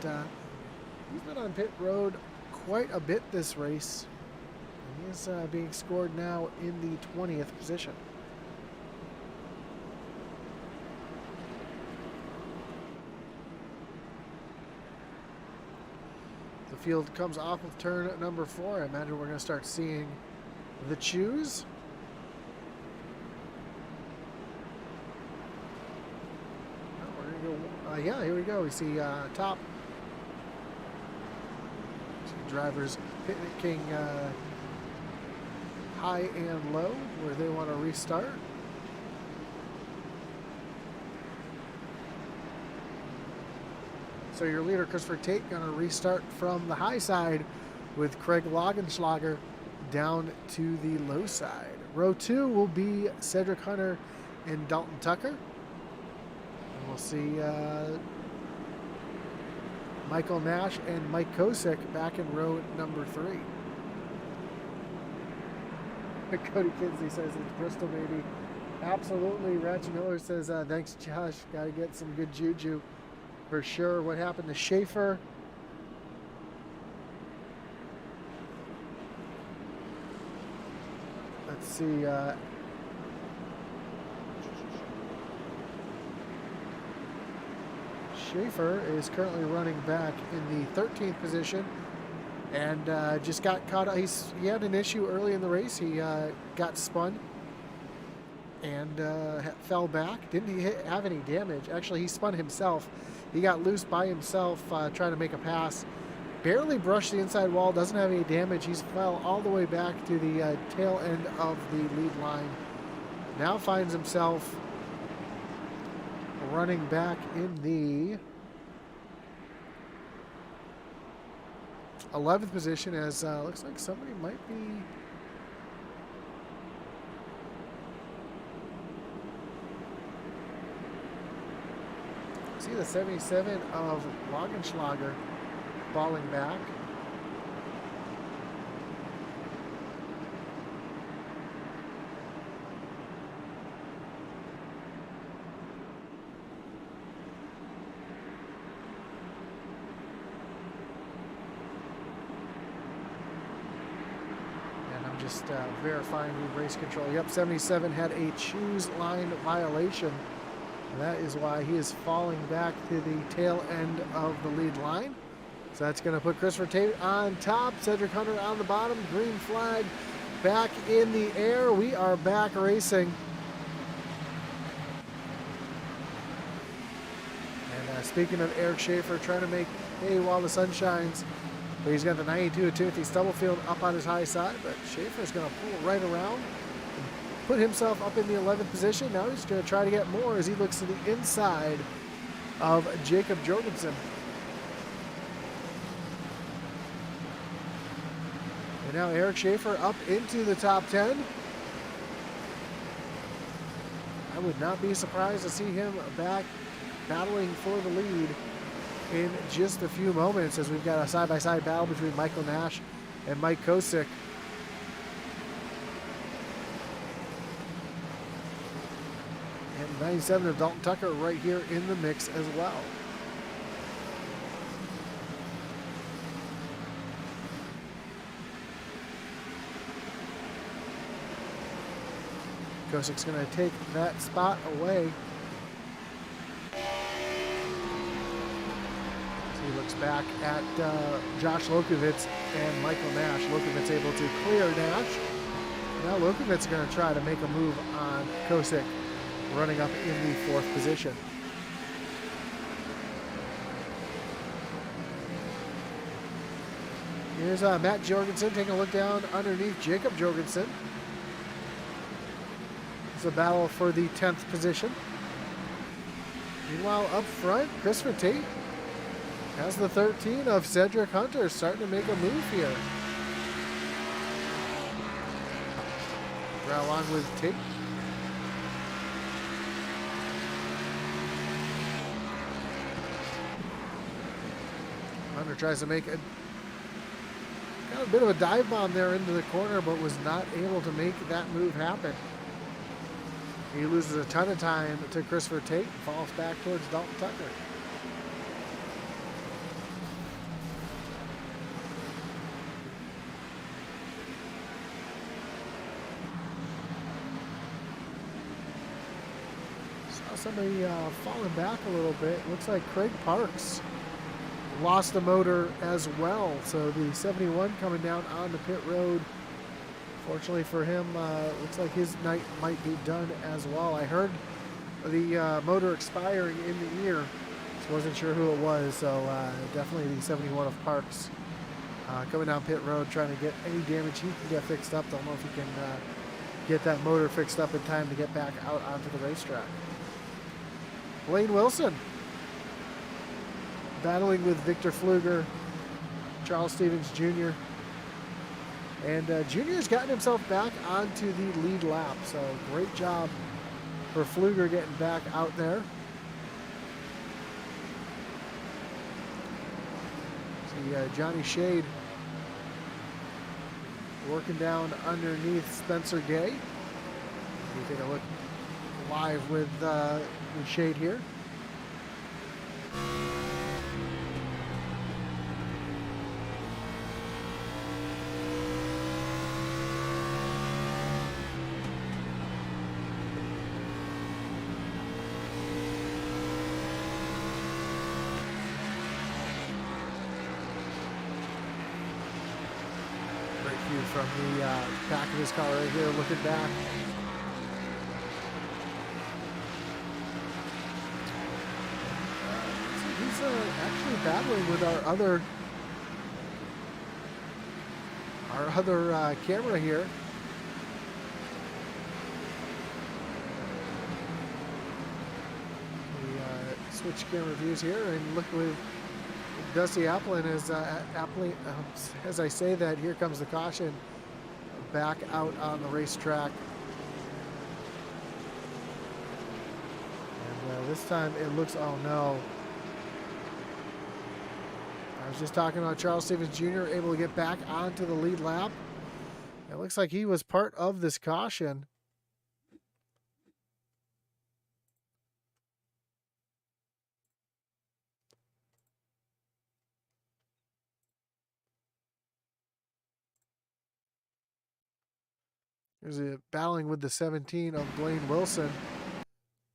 Speaker 1: he's been on pit road quite a bit this race. He is being scored now in the 20th position. The field comes off of turn number 4. I imagine we're going to start seeing the choose. Yeah, here we go. We see top. See drivers picking high and low where they want to restart. So your leader, Christopher Tate, going to restart from the high side with Craig Laugenschlager down to the low side. Row 2 will be Cedric Hunter and Dalton Tucker. And we'll see Michael Nash and Mike Kosick back in row number 3. Cody Kinsey says it's Bristol, baby. Absolutely. Ratchet Miller says, thanks, Josh. Got to get some good juju for sure. What happened to Schaefer? Let's see. Schaefer is currently running back in the 13th position and just got caught. He had an issue early in the race. He got spun and fell back. Didn't have any damage. Actually, he spun himself. He got loose by himself trying to make a pass. Barely brushed the inside wall. Doesn't have any damage. He's fell all the way back to the tail end of the lead line. Now finds himself running back in the 11th position as looks like somebody might be see the 77 of Laugenschlager falling back. Just verifying the race control. Yep, 77 had a choose line violation. And that is why he is falling back to the tail end of the lead line. So that's going to put Christopher Tate on top, Cedric Hunter on the bottom, green flag back in the air. We are back racing. And speaking of Eric Schaefer trying to make hay while the sun shines, but he's got the 92 of Timothy Stubblefield up on his high side, but Schaefer's going to pull right around and put himself up in the 11th position. Now he's going to try to get more as he looks to the inside of Jacob Jorgensen. And now Eric Schaefer up into the top 10. I would not be surprised to see him back battling for the lead in just a few moments as we've got a side-by-side battle between Michael Nash and Mike Kosick. And 97 of Dalton Tucker right here in the mix as well. Kosick's going to take that spot away. He looks back at Josh Lokovitz and Michael Nash. Lokovitz able to clear Nash. Now Lokovitz going to try to make a move on Kosick, running up in the 4th position. Here's Matt Jorgensen taking a look down underneath Jacob Jorgensen. It's a battle for the 10th position. Meanwhile, up front, Christopher Tate has the 13 of Cedric Hunter starting to make a move here. Right along with Tate. Hunter tries to make a bit of a dive bomb there into the corner, but was not able to make that move happen. He loses a ton of time to Christopher Tate and falls back towards Dalton Tucker. somebody falling back a little bit. Looks like Craig Parks lost a motor as well. So the 71 coming down on the pit road. Fortunately for him, looks like his night might be done as well. I heard the motor expiring in the ear. Just wasn't sure who it was. So definitely the 71 of Parks coming down pit road, trying to get any damage he can get fixed up. Don't know if he can get that motor fixed up in time to get back out onto the racetrack. Blaine Wilson battling with Victor Pfluger, Charles Stevens Jr. And Jr.'s gotten himself back onto the lead lap, so great job for Pfluger getting back out there. See Johnny Shade working down underneath Spencer Gay. We take a look live with Shade here. Great view from the back of his car right here, looking back. He's actually battling with our other camera here. We switch camera views here and look with Dusty Applin as I say that, here comes the caution back out on the racetrack. And this time it looks, oh no. I was just talking about Charles Stevens Jr. able to get back onto the lead lap. It looks like he was part of this caution. There's a battling with the 17 of Blaine Wilson.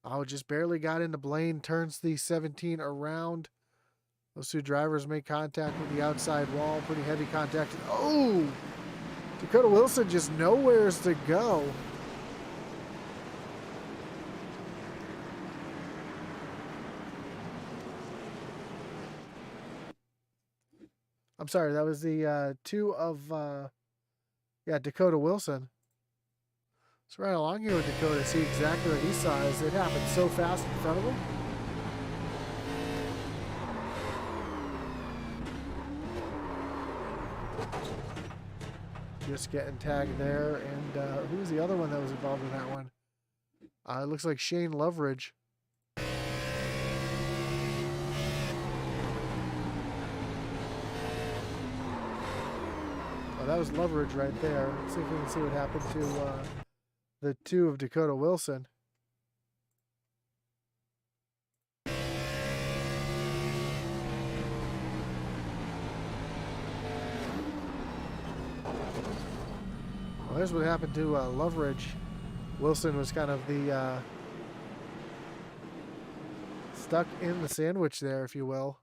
Speaker 1: Oh, just barely got into Blaine, turns the 17 around. Those two drivers make contact with the outside wall, pretty heavy contact. Oh! Dakota Wilson just nowheres to go. I'm sorry, that was the two of, Dakota Wilson. Let's ride along here with Dakota, see exactly what he saw as it happened so fast in front of him. Just getting tagged there. And who was the other one that was involved in that one? It looks like Shane Loveridge. Oh, that was Loveridge right there. Let's see if we can see what happened to the two of Dakota Wilson. Well, there's what happened to Loveridge. Wilson was kind of the stuck in the sandwich there, if you will.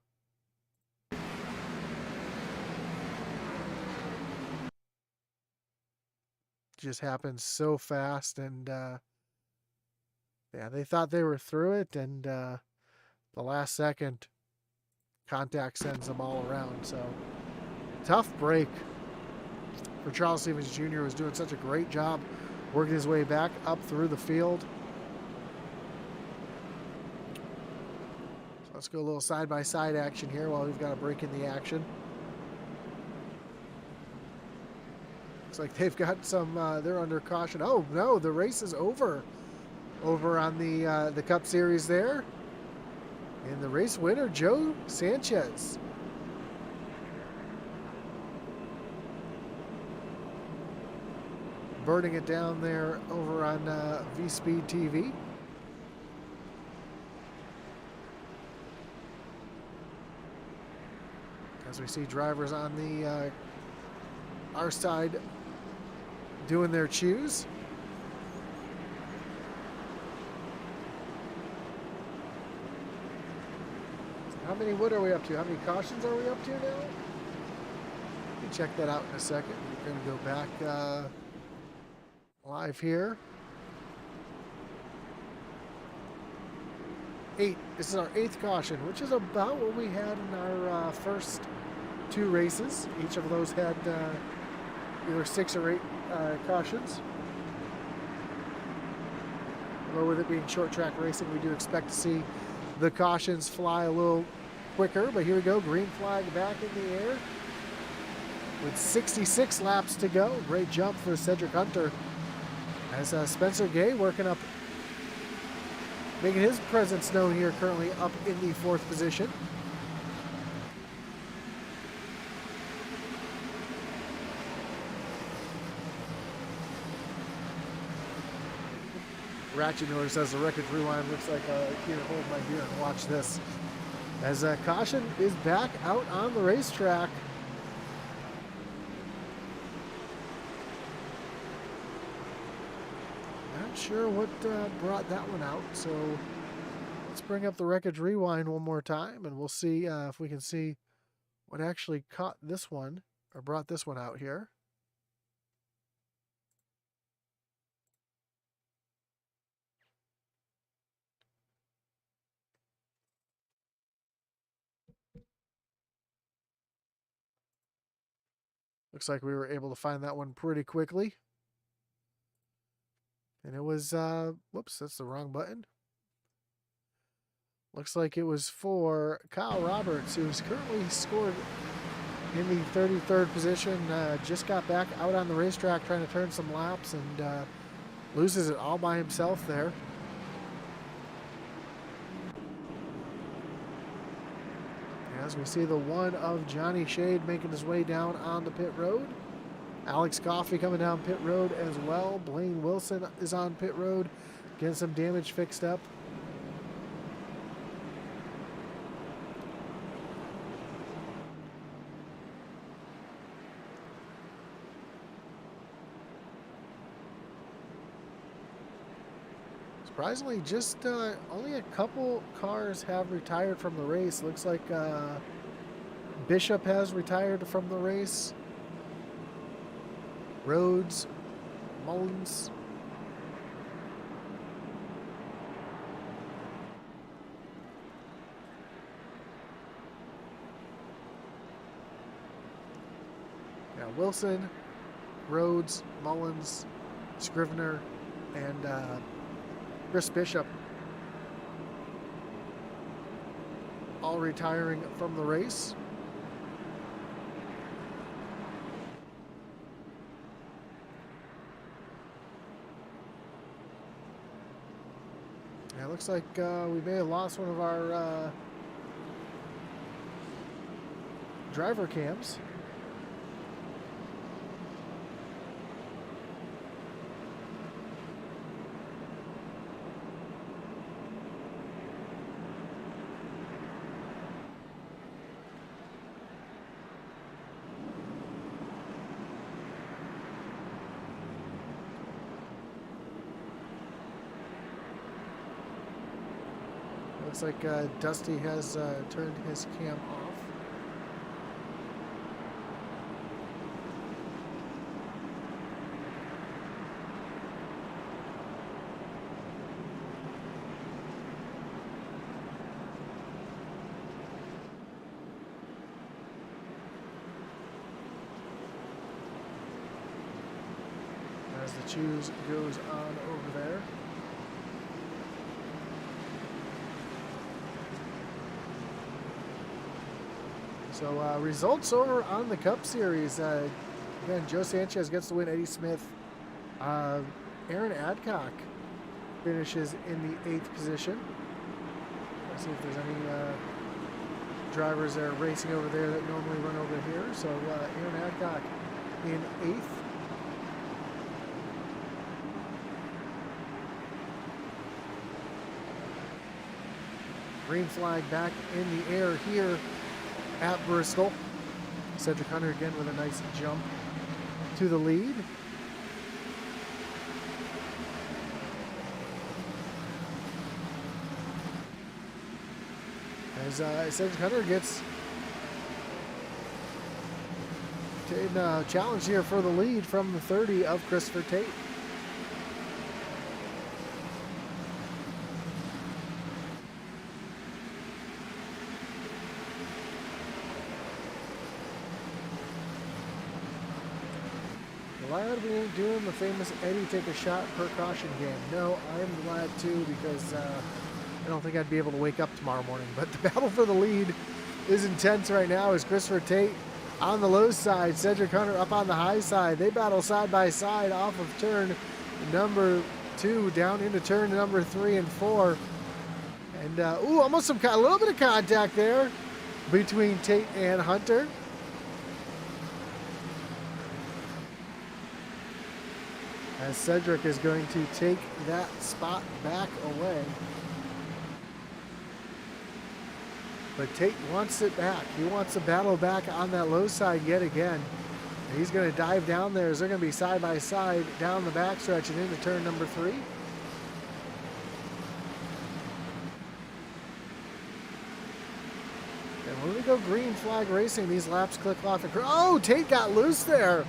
Speaker 1: Just happened so fast, and yeah, they thought they were through it, and the last second contact sends them all around. So tough break for Charles Stevens Jr., who was doing such a great job working his way back up through the field. So let's go a little side-by-side action here while we've got a break in the action. Looks like they've got some, they're under caution. Oh, no, the race is over on the Cup Series there. And the race winner, Joe Sanchez. Burning it down there over on V-Speed TV. As we see drivers on the our side doing their chews. What are we up to? How many cautions are we up to now? Let me check that out in a second. We're going to go back live here. 8. This is our 8th caution, which is about what we had in our first 2 races. Each of those had either 6 or 8 cautions. Although with it being short track racing, we do expect to see the cautions fly a little quicker. But here we go, green flag back in the air. With 66 laps to go. Great jump for Cedric Hunter. As Spencer Gay working up, making his presence known here, currently up in the 4th position. Ratchet Miller says the record rewind looks like here, hold my beer and watch this. As caution is back out on the racetrack. Not sure what brought that one out, so let's bring up the wreckage rewind one more time and we'll see if we can see what actually caught this one or brought this one out here. Looks like we were able to find that one pretty quickly. And it was, whoops, that's the wrong button. Looks like it was for Kyle Roberts, who's currently scored in the 33rd position. Just got back out on the racetrack trying to turn some laps and loses it all by himself there. As we see the one of Johnny Shade making his way down on the pit road. Alex Coffey coming down pit road as well. Blaine Wilson is on pit road, getting some damage fixed up. Surprisingly, just only a couple cars have retired from the race. Looks like Bishop has retired from the race. Rhodes, Mullins. Yeah, Wilson, Rhodes, Mullins, Scrivener, and Chris Bishop all retiring from the race. Yeah, it looks like we may have lost one of our driver cams. Looks like Dusty has turned his cam off. As the choose goes on over there. So results over on the Cup Series. Again, Joe Sanchez gets the win. Eddie Smith. Aaron Adcock finishes in the 8th position. Let's see if there's any drivers that are racing over there that normally run over here. So Aaron Adcock in 8th. Green flag back in the air here at Bristol. Cedric Hunter again with a nice jump to the lead. As Cedric Hunter gets challenged here for the lead from the 30 of Christopher Tate. Glad we ain't doing the famous Eddie take a shot per caution game. No, I am glad too, because I don't think I'd be able to wake up tomorrow morning. But the battle for the lead is intense right now as Christopher Tate on the low side, Cedric Hunter up on the high side. They battle side by side off of turn number 2 down into turn number 3 and 4. And almost a little bit of contact there between Tate and Hunter. As Cedric is going to take that spot back away. But Tate wants it back. He wants to battle back on that low side yet again. And he's going to dive down there as they're going to be side by side down the backstretch and into turn number 3. And when we go green flag racing, these laps click off. Oh, Tate got loose there.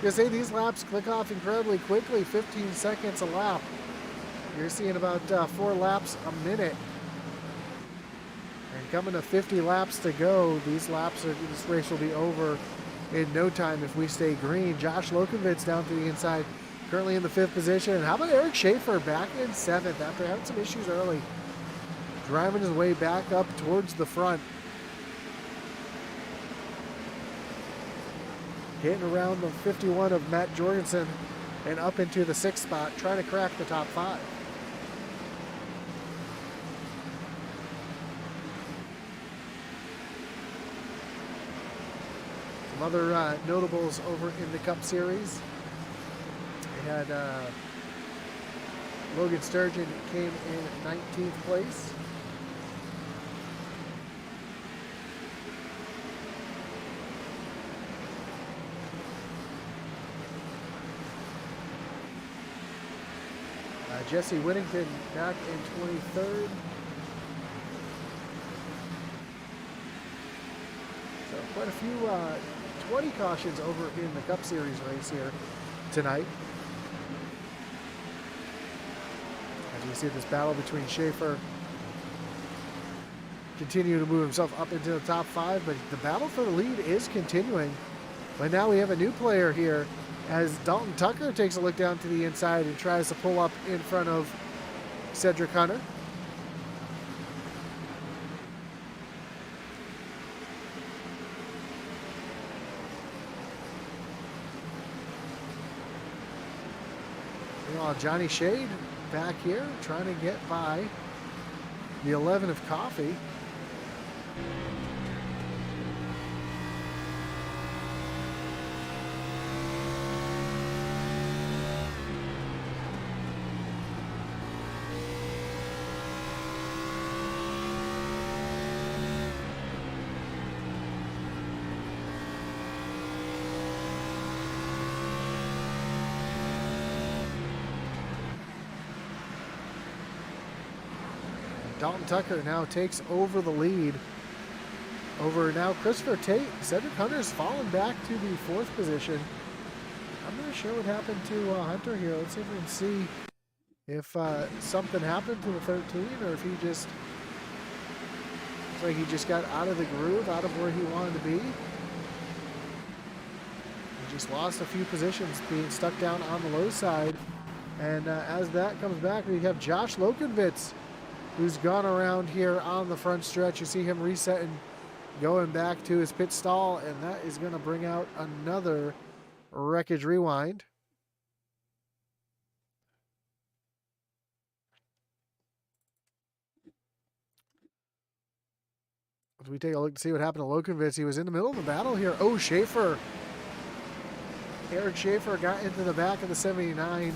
Speaker 1: You say these laps click off incredibly quickly, 15 seconds a lap. You're seeing about 4 laps a minute. And coming to 50 laps to go, this race will be over in no time if we stay green. Josh Lokovitz down to the inside, currently in the 5th position. And how about Eric Schaefer back in 7th after having some issues early, driving his way back up towards the front. Getting around the 51 of Matt Jorgensen and up into the 6th spot, trying to crack the top 5. Some other notables over in the Cup Series. We had Logan Sturgeon came in 19th place. Jesse Whittington back in 23rd. So quite a few 20 cautions over in the Cup Series race here tonight. As you see this battle between Schaefer continue to move himself up into the top 5, but the battle for the lead is continuing. But now we have a new player here as Dalton Tucker takes a look down to the inside and tries to pull up in front of Cedric Hunter. Meanwhile, Johnny Shade back here trying to get by the 11 of Coffee. Dalton Tucker now takes over the lead over now Christopher Tate. Cedric Hunter's fallen back to the 4th position. I'm not sure what happened to Hunter here. Let's see if we can see if something happened to the 13 or if he just looks like he just got out of the groove, out of where he wanted to be. He just lost a few positions being stuck down on the low side. And as that comes back, we have Josh Lokovitz, who's gone around here on the front stretch. You see him resetting, going back to his pit stall, and that is going to bring out another wreckage rewind. As we take a look to see what happened to Lokovitz, he was in the middle of the battle here. Oh, Schaefer. Eric Schaefer got into the back of the 79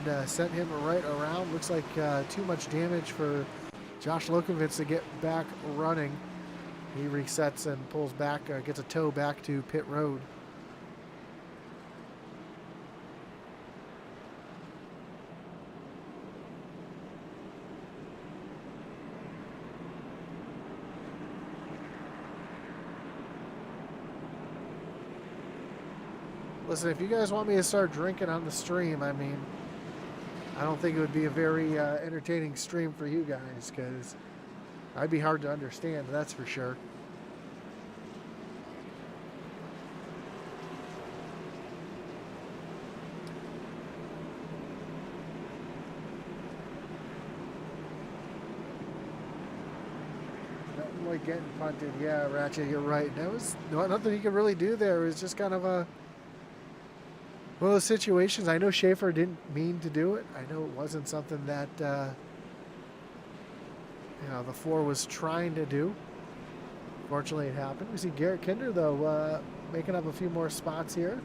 Speaker 1: and sent him right around. Looks like too much damage for Josh Lokovitz to get back running. He resets and pulls back, gets a tow back to pit road. Listen, if you guys want me to start drinking on the stream, I mean, I don't think it would be a very entertaining stream for you guys, because I'd be hard to understand, that's for sure. Nothing like getting punted. Yeah, Ratchet, you're right. There was nothing you could really do there. It was just kind of one of those situations. I know Schaefer didn't mean to do it. I know it wasn't something that the 4 was trying to do. Fortunately, it happened. We see Garrett Kinder, though, making up a few more spots here.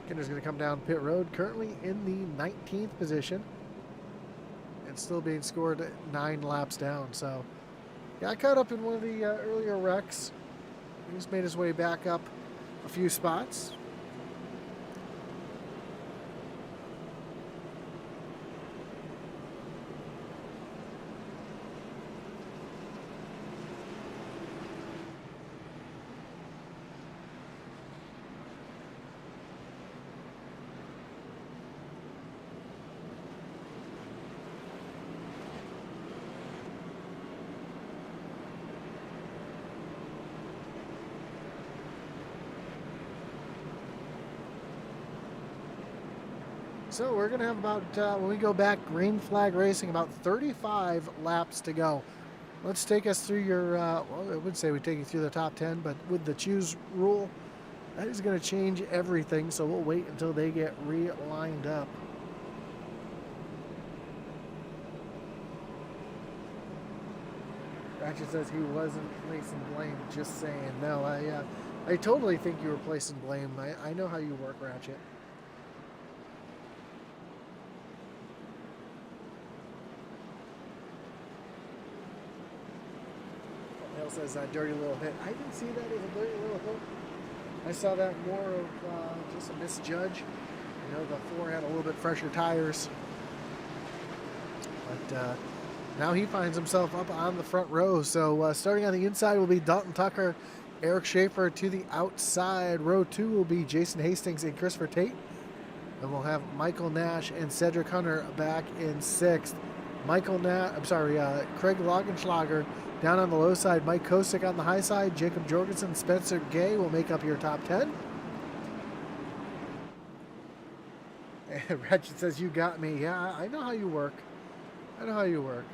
Speaker 1: Kinder's going to come down pit road, currently in the 19th position. And still being scored 9 laps down. So, got caught up in one of the earlier wrecks. He's made his way back up a few spots. So we're going to have about, when we go back, green flag racing, about 35 laps to go. Let's take us through your, well, I would say we take you through the top 10, but with the choose rule, that is going to change everything, so we'll wait until they get re-lined up. Ratchet says he wasn't placing blame, just saying. No, I totally think you were placing blame. I know how you work, Ratchet. Says that dirty little hit. I didn't see that as a dirty little hit. I saw that more of just a misjudge. You know, the 4 had a little bit fresher tires. But now he finds himself up on the front row. So starting on the inside will be Dalton Tucker, Eric Schaefer to the outside. Row 2 will be Jason Hastings and Christopher Tate. And we'll have Michael Nash and Cedric Hunter back in 6th. Craig Laugenschlager down on the low side, Mike Kosick on the high side, Jacob Jorgensen, Spencer Gay will make up your top 10. And Ratchet says, you got me. Yeah, I know how you work. I know how you work.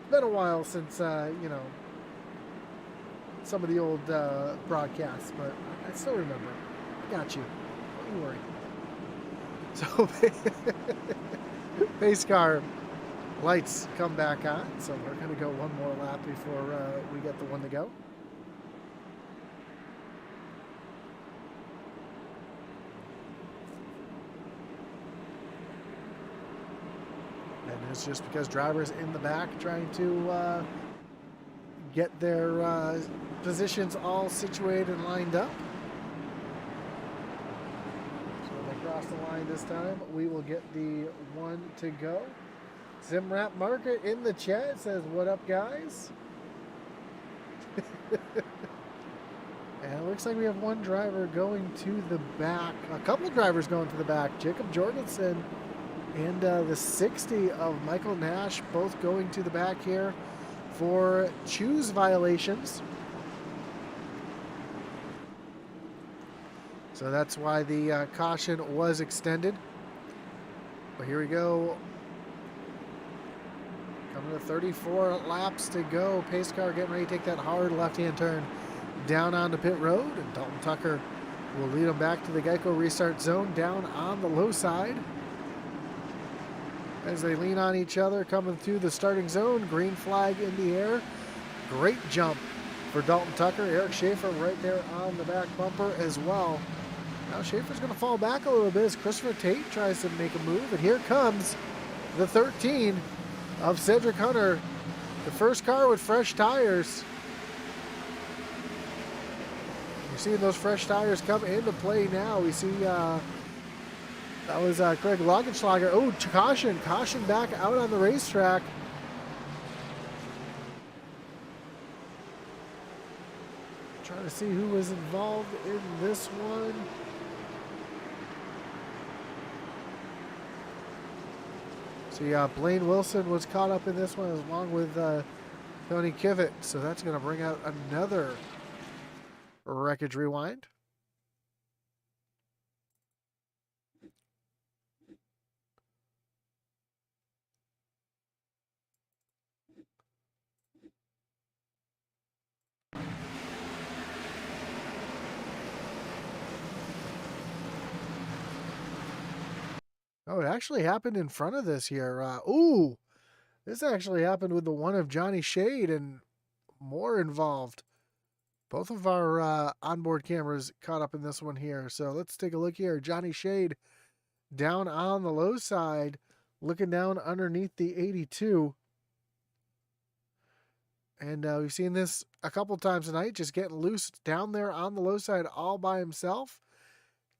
Speaker 1: It's been a while since, some of the old broadcasts, but I still remember. I got you. Don't you worry. So, pace car lights come back on, so we're going to go one more lap before we get the one to go. And it's just because drivers in the back trying to get their positions all situated and lined up. So when they cross the line this time, we will get the one to go. Zimrap Market in the chat says, what up, guys? And it looks like we have one driver going to the back. A couple of drivers going to the back. Jacob Jorgensen and the 60 of Michael Nash both going to the back here for choose violations. So that's why the caution was extended. But here we go. Coming to 34 laps to go. Pace car getting ready to take that hard left-hand turn down onto pit road. And Dalton Tucker will lead them back to the Geico restart zone down on the low side. As they lean on each other, coming through the starting zone. Green flag in the air. Great jump for Dalton Tucker. Eric Schaefer right there on the back bumper as well. Now Schaefer's going to fall back a little bit as Christopher Tate tries to make a move. And here comes the 13 of Cedric Hunter. The first car with fresh tires. You're seeing those fresh tires come into play now. We see that was Craig Laugenschlager. Oh, caution back out on the racetrack. Trying to see who was involved in this one. So yeah, Blaine Wilson was caught up in this one along with Tony Kivett. So that's going to bring out another Wreckage Rewind. Oh, it actually happened in front of this here. Ooh, this actually happened with the one of Johnny Shade and more involved. Both of our onboard cameras caught up in this one here. So let's take a look here. Johnny Shade down on the low side, looking down underneath the 82. And we've seen this a couple times tonight, just getting loose down there on the low side all by himself.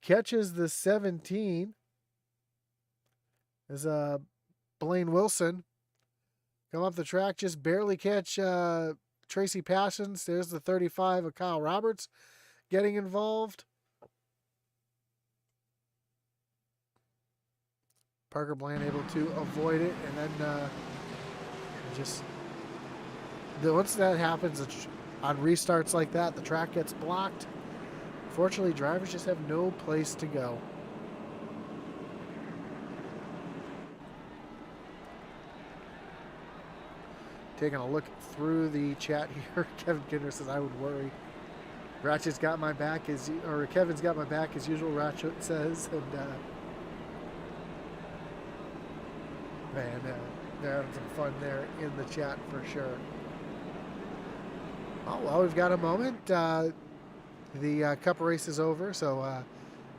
Speaker 1: Catches the 17. As Blaine Wilson come up the track, just barely catch Tracy Passions. There's the 35 of Kyle Roberts getting involved. Parker Bland able to avoid it, and then once that happens on restarts like that, the track gets blocked. Fortunately, drivers just have no place to go. Taking a look through the chat here, Kevin Kinder says, I would worry. Ratchet's got my back, or Kevin's got my back as usual, Ratchet says. And man, they're having some fun there in the chat for sure. Oh, well, we've got a moment. The Cup race is over, so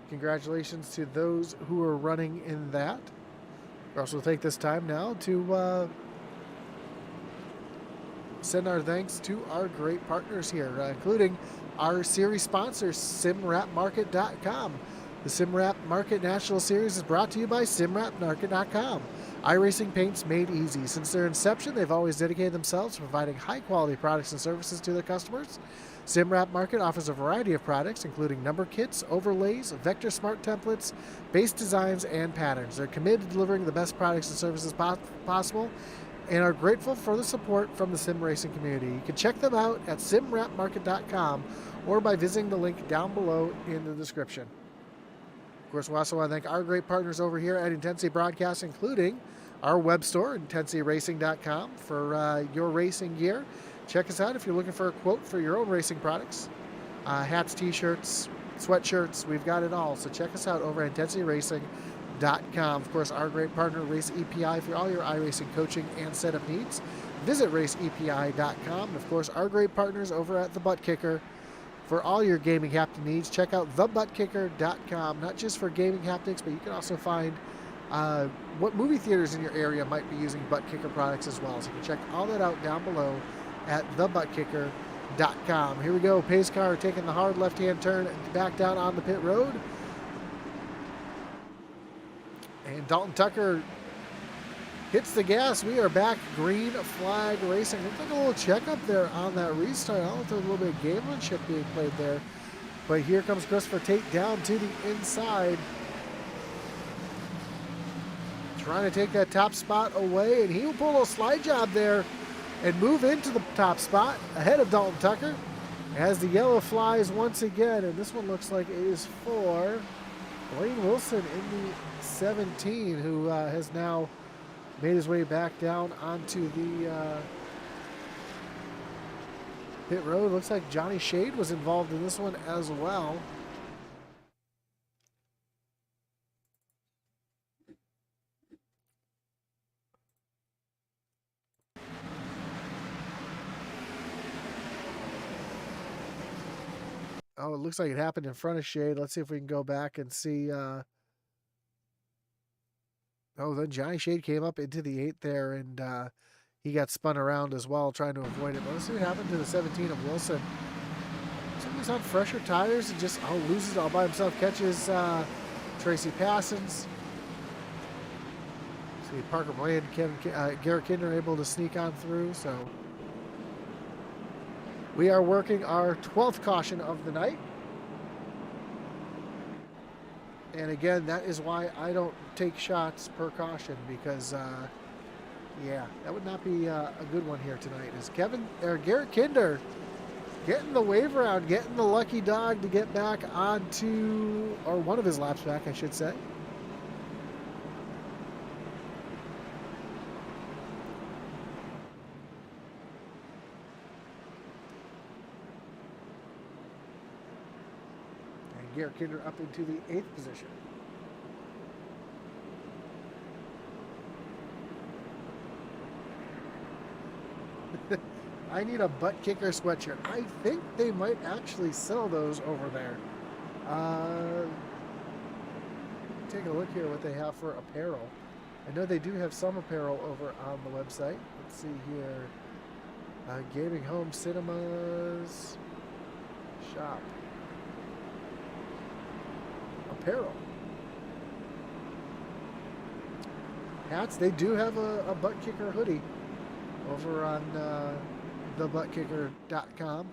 Speaker 1: congratulations to those who are running in that. We also take this time now to send our thanks to our great partners here, including our series sponsor, SimWrapMarket.com. The SimWrap Market National Series is brought to you by SimWrapMarket.com. iRacing paints made easy. Since their inception, they've always dedicated themselves to providing high-quality products and services to their customers. SimWrap Market offers a variety of products, including number kits, overlays, vector smart templates, base designs, and patterns. They're committed to delivering the best products and services possible, and are grateful for the support from the sim racing community. You can check them out at simwrapmarket.com or by visiting the link down below in the description. Of course, we also want to thank our great partners over here at Intensity Broadcast, including our web store, intensityracing.com, for your racing gear. Check us out if you're looking for a quote for your own racing products. Hats, t-shirts, sweatshirts, we've got it all. So check us out over at intensityracing.com. Of course, our great partner, Race EPI, for all your iRacing coaching and setup needs. Visit raceepi.com. And of course, our great partners over at The Butt Kicker for all your gaming haptic needs. Check out thebuttkicker.com, not just for gaming haptics, but you can also find what movie theaters in your area might be using Butt Kicker products as well. So you can check all that out down below at thebuttkicker.com. Here we go. Pace car taking the hard left-hand turn back down on the pit road. And Dalton Tucker hits the gas. We are back. Green flag racing. Looks like a little checkup there on that restart. I don't know if there's a little bit of gamemanship being played there. But here comes Christopher Tate down to the inside. Trying to take that top spot away. And he will pull a little slide job there and move into the top spot ahead of Dalton Tucker as the yellow flies once again. And this one looks like it is for Blaine Wilson in the 17, who has now made his way back down onto the pit road. Looks like Johnny Shade was involved in this one as well. Oh, it looks like it happened in front of Shade. Let's see if we can go back and see. Oh, then Johnny Shade came up into the 8 there, and he got spun around as well, trying to avoid it. But let's see what happened to the 17 of Wilson. Somebody's on fresher tires and just loses it all by himself. Catches Tracy Passons. See Parker Bland, Garrett Kinder able to sneak on through. So We are working our 12th caution of the night. And again, that is why I don't take shots per caution, because yeah, that would not be a good one here tonight. Is Garrett Kinder getting the wave around, getting the lucky dog to get back onto, or one of his laps back, I should say. And Garrett Kinder up into the 8th position. I need a butt kicker sweatshirt. I think they might actually sell those over there. Take a look here what they have for apparel. I know they do have some apparel over on the website. Let's see here. Gaming Home Cinemas Shop. Apparel. Hats, they do have a butt kicker hoodie over on thebuttkicker.com.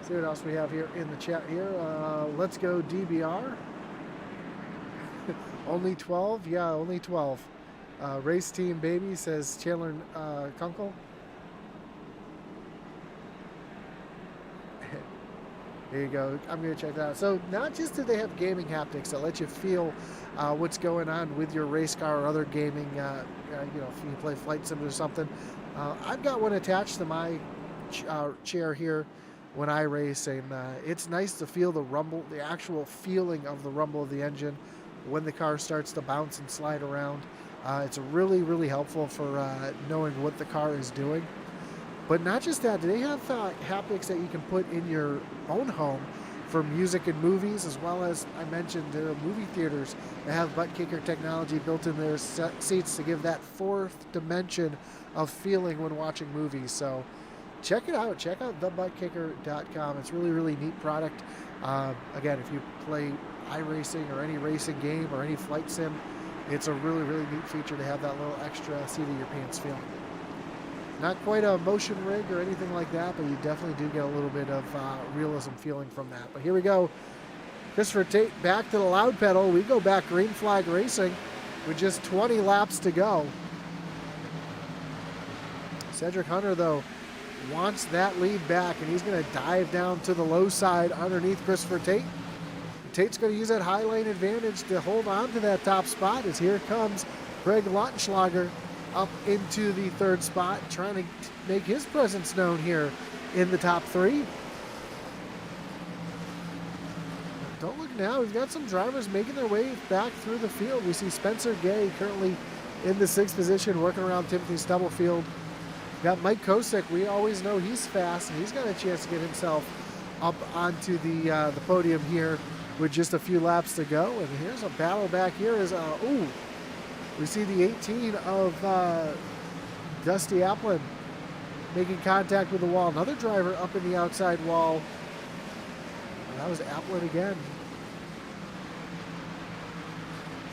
Speaker 1: See what else we have here in the chat here. Let's go DBR. Only 12? Yeah, only 12. Race Team Baby, says Chandler Kunkel. There you go. I'm going to check that out. So not just do they have gaming haptics that let you feel what's going on with your race car or other gaming, you know, if you play Flight Sim or something. I've got one attached to my chair here when I race, and it's nice to feel the rumble, the actual feeling of the rumble of the engine when the car starts to bounce and slide around. It's really, really helpful for knowing what the car is doing. But not just that, they have haptics that you can put in your own home for music and movies, as well as, I mentioned, movie theaters that have butt kicker technology built in their seats to give that fourth dimension of feeling when watching movies. So check it out. Check out thebuttkicker.com. It's really, really neat product. Again, if you play iRacing or any racing game or any flight sim, it's a really, really neat feature to have that little extra seat of your pants feeling. Not quite a motion rig or anything like that, but you definitely do get a little bit of realism feeling from that. But here we go. Christopher Tate back to the loud pedal. We go back green flag racing with just 20 laps to go. Cedric Hunter, though, wants that lead back, and he's going to dive down to the low side underneath Christopher Tate. Tate's going to use that high lane advantage to hold on to that top spot, as here comes Greg Lautenschlager up into the third spot, trying to make his presence known here in the top three. Don't look now, we've got some drivers making their way back through the field. We see Spencer Gay currently in the 6th position, working around Timothy Stubblefield. Got Mike Kosick, we always know he's fast, and he's got a chance to get himself up onto the podium here with just a few laps to go. And here's a battle back here. We see the 18 of Dusty Applin making contact with the wall. Another driver up in the outside wall. And that was Applin again.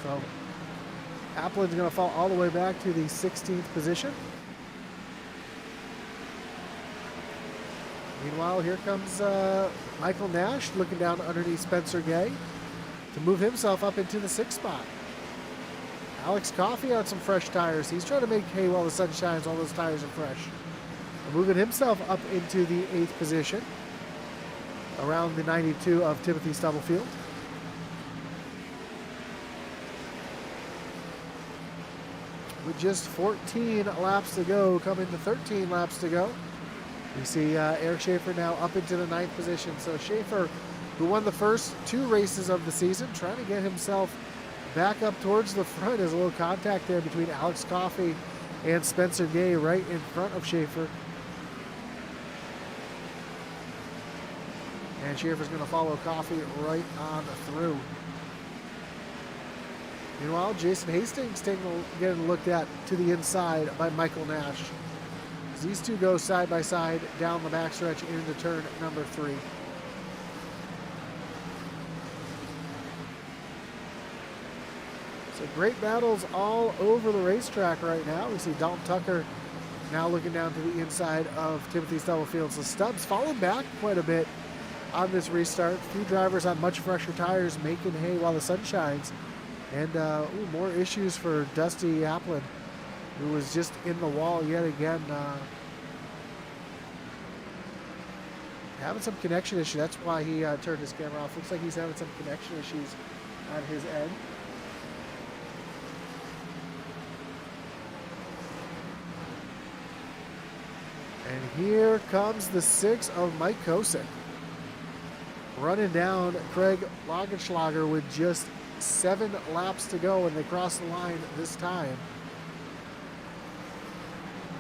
Speaker 1: So Applin's going to fall all the way back to the 16th position. Meanwhile, here comes Michael Nash looking down underneath Spencer Gay to move himself up into the 6th spot. Alex Coffey on some fresh tires. He's trying to make hay while the sun shines. All those tires are fresh. Moving himself up into the 8th position, around the 92 of Timothy Stubblefield. With just 14 laps to go, coming to 13 laps to go, we see Eric Schaefer now up into the 9th position. So Schaefer, who won the first 2 races of the season, trying to get himself back up towards the front. There's a little contact there between Alex Coffey and Spencer Gay right in front of Schaefer. And Schaefer's going to follow Coffey right on through. Meanwhile, Jason Hastings getting looked at to the inside by Michael Nash. as these two go side by side down the backstretch into turn number 3. So great battles all over the racetrack right now. We see Dalton Tucker now looking down to the inside of Timothy Stubblefield. So Stubbs falling back quite a bit on this restart. A few drivers on much fresher tires making hay while the sun shines. And more issues for Dusty Applin, who was just in the wall yet again. Having some connection issues. That's why he turned his camera off. Looks like he's having some connection issues on his end. And here comes the 6 of Mike Kosick, running down Craig Laugenschlager with just 7 laps to go, and they cross the line this time.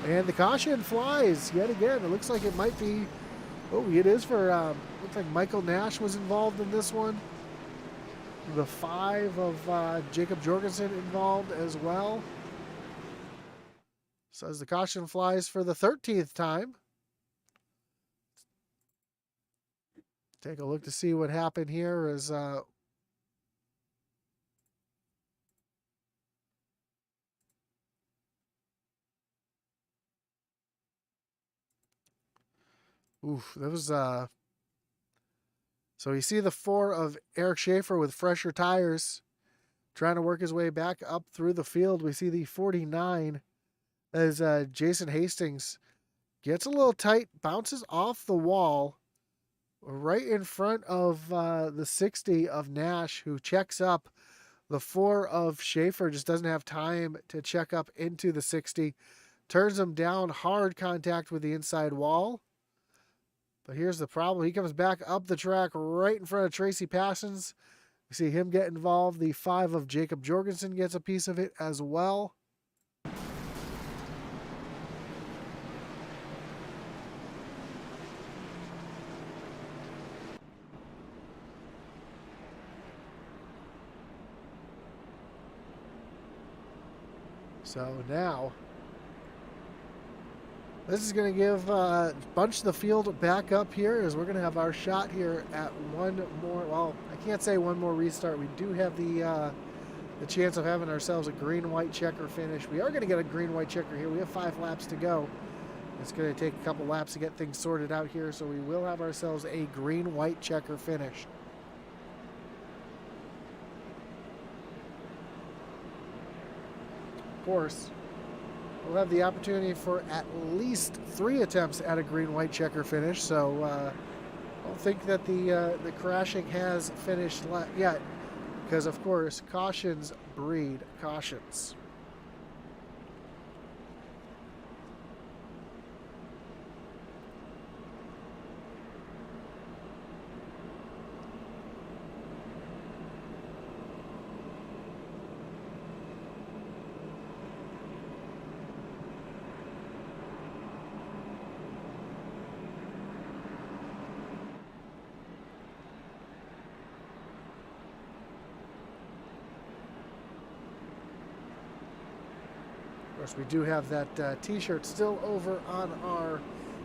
Speaker 1: And the caution flies yet again. It looks like it might be, oh, it is for, looks like Michael Nash was involved in this one. The 5 of Jacob Jorgensen involved as well. So as the caution flies for the 13th time. Take a look to see what happened here as that was so you see the 4 of Eric Schaefer with fresher tires trying to work his way back up through the field. We see the 49 as Jason Hastings gets a little tight, bounces off the wall right in front of the 60 of Nash, who checks up. The 4 of Schaefer just doesn't have time to check up into the 60. Turns him down, hard contact with the inside wall. But here's the problem. He comes back up the track right in front of Tracy Passons. We see him get involved. The 5 of Jacob Jorgensen gets a piece of it as well. So now, this is going to give bunch the field back up here, as we're going to have our shot here at one more, well, I can't say one more restart. We do have the chance of having ourselves a green-white checker finish. We are going to get a green-white checker here. We have 5 laps to go. It's going to take a couple laps to get things sorted out here, so we will have ourselves a green-white checker finish. Of course, we'll have the opportunity for at least 3 attempts at a green-white checker finish, so I don't think that the crashing has finished yet, because of course cautions breed cautions. Of course, we do have that t-shirt still over on our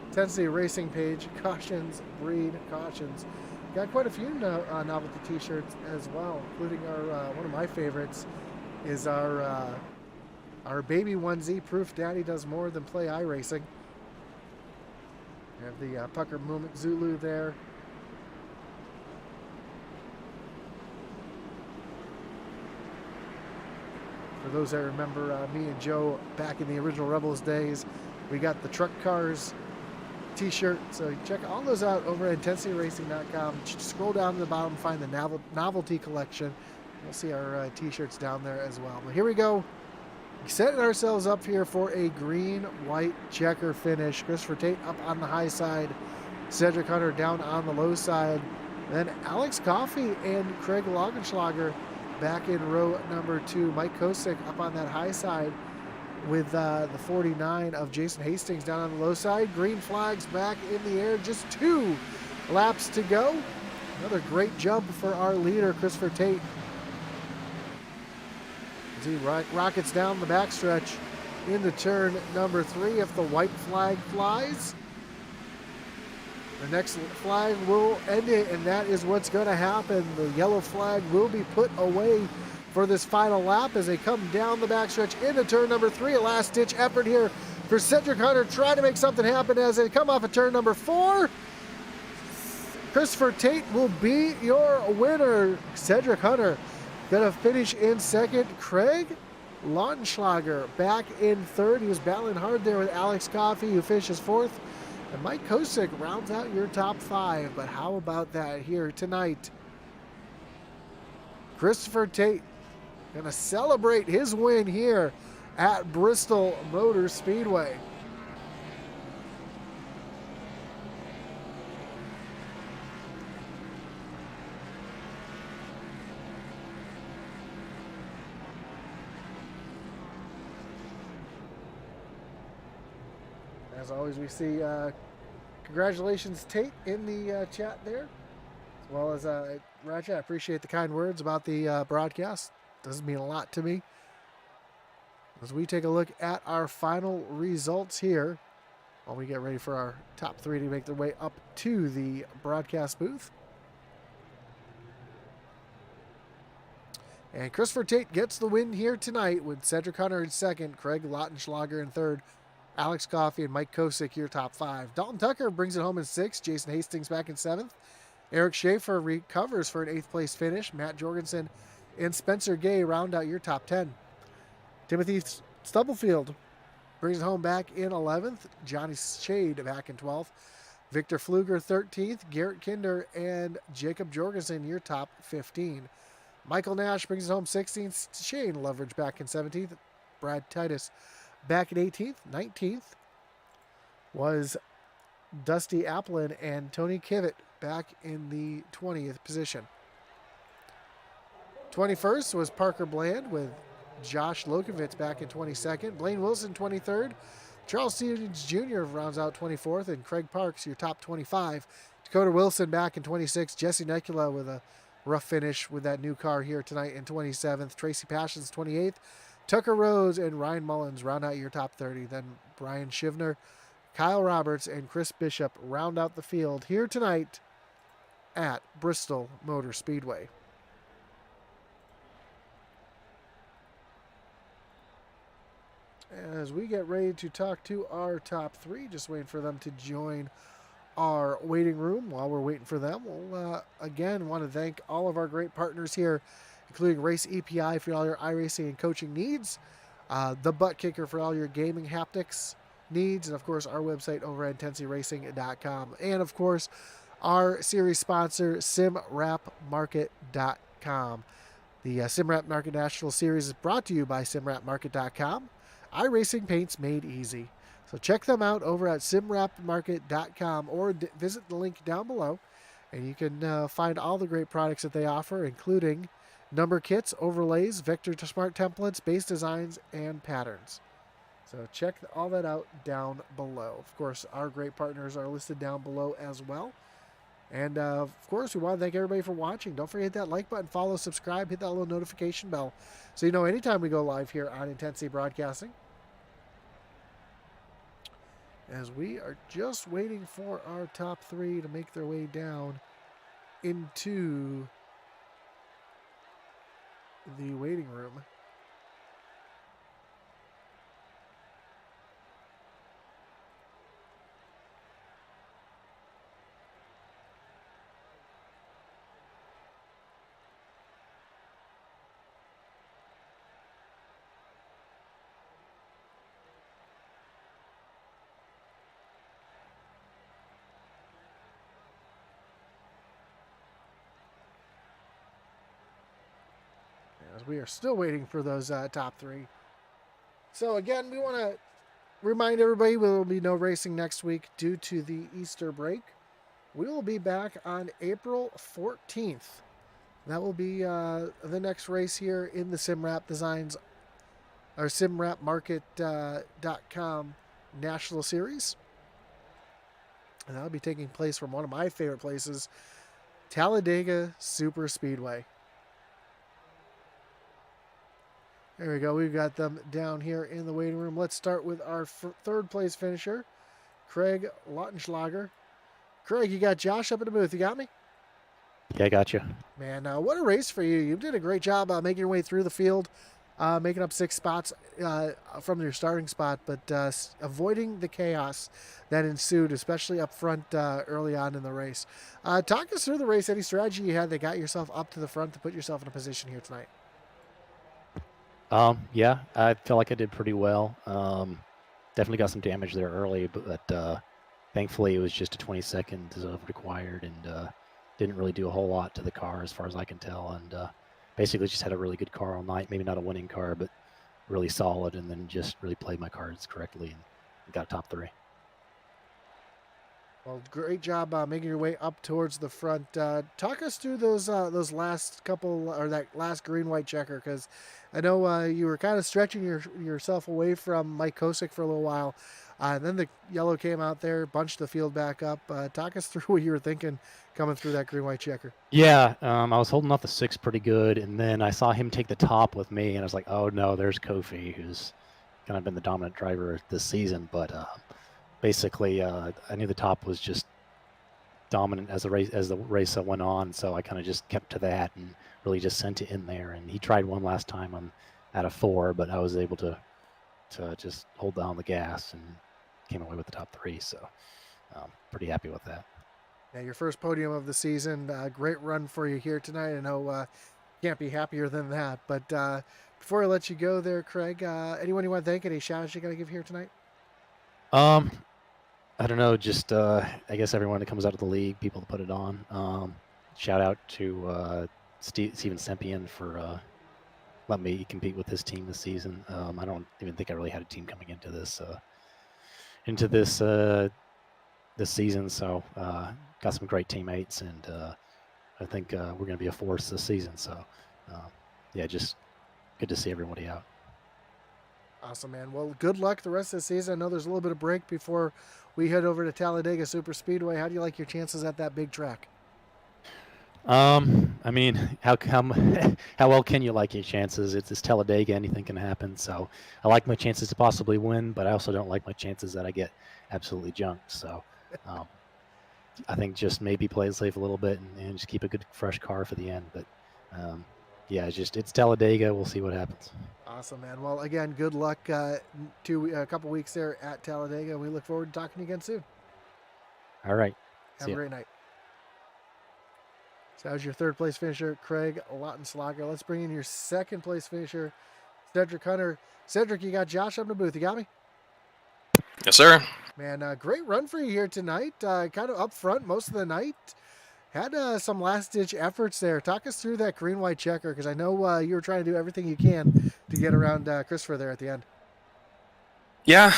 Speaker 1: Intensity Racing page. Cautions breed cautions. Got quite a few novelty t-shirts as well, including our one of my favorites is our baby onesie, proof Daddy does more than play iRacing. We have the Pucker Movement Zulu there. For those that remember me and Joe back in the original Rebels days, we got the Truck Cars t-shirt. So check all those out over at IntensityRacing.com. Scroll down to the bottom, find the novelty collection. You'll see our t-shirts down there as well. But here we go. Setting ourselves up here for a green-white checker finish. Christopher Tate up on the high side. Cedric Hunter down on the low side. Then Alex Coffey and Craig Laugenschlager back in row number 2. Mike Kosick up on that high side with the 49 of Jason Hastings down on the low side. Green flags back in the air. Just 2 laps to go. Another great jump for our leader, Christopher Tate. As he rockets down the backstretch. into turn number 3 if the white flag flies. The next flag will end it, and that is what's going to happen. The yellow flag will be put away for this final lap as they come down the backstretch into turn number 3. A last-ditch effort here for Cedric Hunter, trying to make something happen as they come off of turn number 4. Christopher Tate will be your winner. Cedric Hunter going to finish in second. Craig Lautenschlager back in third. He was battling hard there with Alex Coffey, who finishes fourth. And Mike Kosick rounds out your top 5. But how about that here tonight? Christopher Tate going to celebrate his win here at Bristol Motor Speedway. As always, we see congratulations, Tate, in the chat there. As well as Ratchet, I appreciate the kind words about the broadcast. Does mean a lot to me. As we take a look at our final results here, while we get ready for our top 3 to make their way up to the broadcast booth. And Christopher Tate gets the win here tonight with Cedric Hunter in second, Craig Lautenschlager in third, Alex Coffey and Mike Kosick, your top 5. Dalton Tucker brings it home in 6th. Jason Hastings back in 7th. Eric Schaefer recovers for an 8th place finish. Matt Jorgensen and Spencer Gay round out your top 10. Timothy Stubblefield brings it home back in 11th. Johnny Shade back in 12th. Victor Fluger 13th. Garrett Kinder and Jacob Jorgensen, your top 15. Michael Nash brings it home 16th. Shane Loveridge back in 17th. Brad Titus back in 18th. 19th was Dusty Applin and Tony Kivett back in the 20th position. 21st was Parker Bland with Josh Lokovitz back in 22nd. Blaine Wilson 23rd. Charles Stevens Jr. rounds out 24th. And Craig Parks, your top 25. Dakota Wilson back in 26th. Jesse Nekula with a rough finish with that new car here tonight in 27th. Tracy Passions 28th. Tucker Rose and Ryan Mullins round out your top 30. Then Brian Shivner, Kyle Roberts, and Chris Bishop round out the field here tonight at Bristol Motor Speedway. As we get ready to talk to our top 3, just waiting for them to join our waiting room. While we're waiting for them, we'll again want to thank all of our great partners here, including Race EPI for all your iRacing and coaching needs, The Butt Kicker for all your gaming haptics needs, and of course our website over at IntensityRacing.com, and of course our series sponsor SimWrapMarket.com. The SimWrap Market National Series is brought to you by SimWrapMarket.com. iRacing paints made easy. So check them out over at SimWrapMarket.com or visit the link down below, and you can find all the great products that they offer, including number kits, overlays, vector to smart templates, base designs, and patterns. So check all that out down below. Of course, our great partners are listed down below as well. And of course, we want to thank everybody for watching. Don't forget that like button, follow, subscribe, hit that little notification bell so you know anytime we go live here on Intensity Broadcasting. As we are just waiting for our top 3 to make their way down into the waiting room. As we are still waiting for those top 3. So again, we want to remind everybody there will be no racing next week due to the Easter break. We will be back on April 14th. That will be the next race here in the SimWrap Designs or SimWrapMarket.com National Series. And that will be taking place from one of my favorite places, Talladega Super Speedway. There we go. We've got them down here in the waiting room. Let's start with our third place finisher, Craig Lautenschlager. Craig, you got Josh up in the booth. You got me?
Speaker 2: Yeah, I got you.
Speaker 1: Man, what a race for you. You did a great job making your way through the field, making up 6 spots from your starting spot, but avoiding the chaos that ensued, especially up front early on in the race. Talk us through the race, any strategy you had that got yourself up to the front to put yourself in a position here tonight.
Speaker 2: Yeah, I feel like I did pretty well. Definitely got some damage there early, but thankfully it was just a 20 seconds required, and didn't really do a whole lot to the car as far as I can tell. And basically just had a really good car all night. Maybe not a winning car, but really solid, and then just really played my cards correctly and got top 3.
Speaker 1: Well, great job making your way up towards the front. Talk us through those last couple, or that last green-white checker, because I know you were kind of stretching yourself away from Mike Kosick for a little while, and then the yellow came out there, bunched the field back up. Talk us through what you were thinking coming through that green-white checker.
Speaker 2: Yeah, I was holding off the 6 pretty good, and then I saw him take the top with me, and I was like, oh no, there's Kofi, who's kind of been the dominant driver this season, but basically, I knew the top was just dominant as the race went on, so I kind of just kept to that and really just sent it in there. And he tried one last time out of 4, but I was able to just hold down the gas and came away with the top 3. So pretty happy with that.
Speaker 1: Yeah, your first podium of the season. Great run for you here tonight. I know can't be happier than that. But before I let you go there, Craig, anyone you want to thank? Any shout-outs you got to give here tonight?
Speaker 2: I don't know, just I guess everyone that comes out of the league, people that put it on. Shout out to Steven Sempian for letting me compete with his team this season. I don't even think I really had a team coming into this season, so got some great teammates, and I think we're going to be a force this season. So yeah, just good to see everybody out.
Speaker 1: Awesome, man. Well, good luck the rest of the season. I know there's a little bit of break before we head over to Talladega Super Speedway. How do you like your chances at that big track?
Speaker 2: I mean, how well can you like your chances? It's Talladega, anything can happen. So I like my chances to possibly win, but I also don't like my chances that I get absolutely junked. So I think just maybe play it safe a little bit and just keep a good fresh car for the end. But yeah, it's Talladega. We'll see what happens.
Speaker 1: Awesome, man. Well, again, good luck to a couple weeks there at Talladega. We look forward to talking to you again soon.
Speaker 2: All right.
Speaker 1: Have a great night. So that was your third place finisher, Craig Lautenschlager. Let's bring in your second place finisher, Cedric Hunter. Cedric, you got Josh up in the booth. You got me?
Speaker 3: Yes, sir.
Speaker 1: Man, great run for you here tonight. Kind of up front most of the night. Had some last-ditch efforts there. Talk us through that green-white checker, because I know you were trying to do everything you can to get around Christopher there at the end.
Speaker 3: Yeah.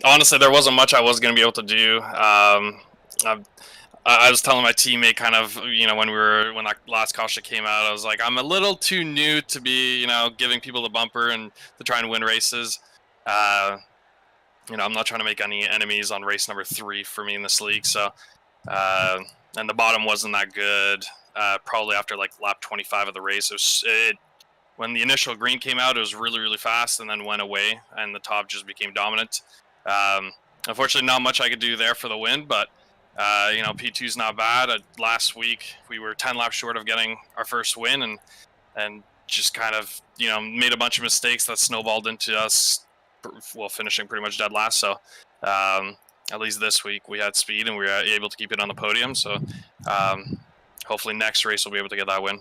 Speaker 3: Honestly, there wasn't much I was going to be able to do. I was telling my teammate kind of, when that last caution came out, I was like, I'm a little too new to be, giving people the bumper and to try and win races. I'm not trying to make any enemies on race number 3 for me in this league. So, and the bottom wasn't that good. Probably after like lap 25 of the race, when the initial green came out, it was really, really fast and then went away, and the top just became dominant. Unfortunately, not much I could do there for the win, but P2's not bad. Last week we were 10 laps short of getting our first win, and just kind of made a bunch of mistakes that snowballed into us, finishing pretty much dead last. So at least this week we had speed and we were able to keep it on the podium. So hopefully next race we'll be able to get that win.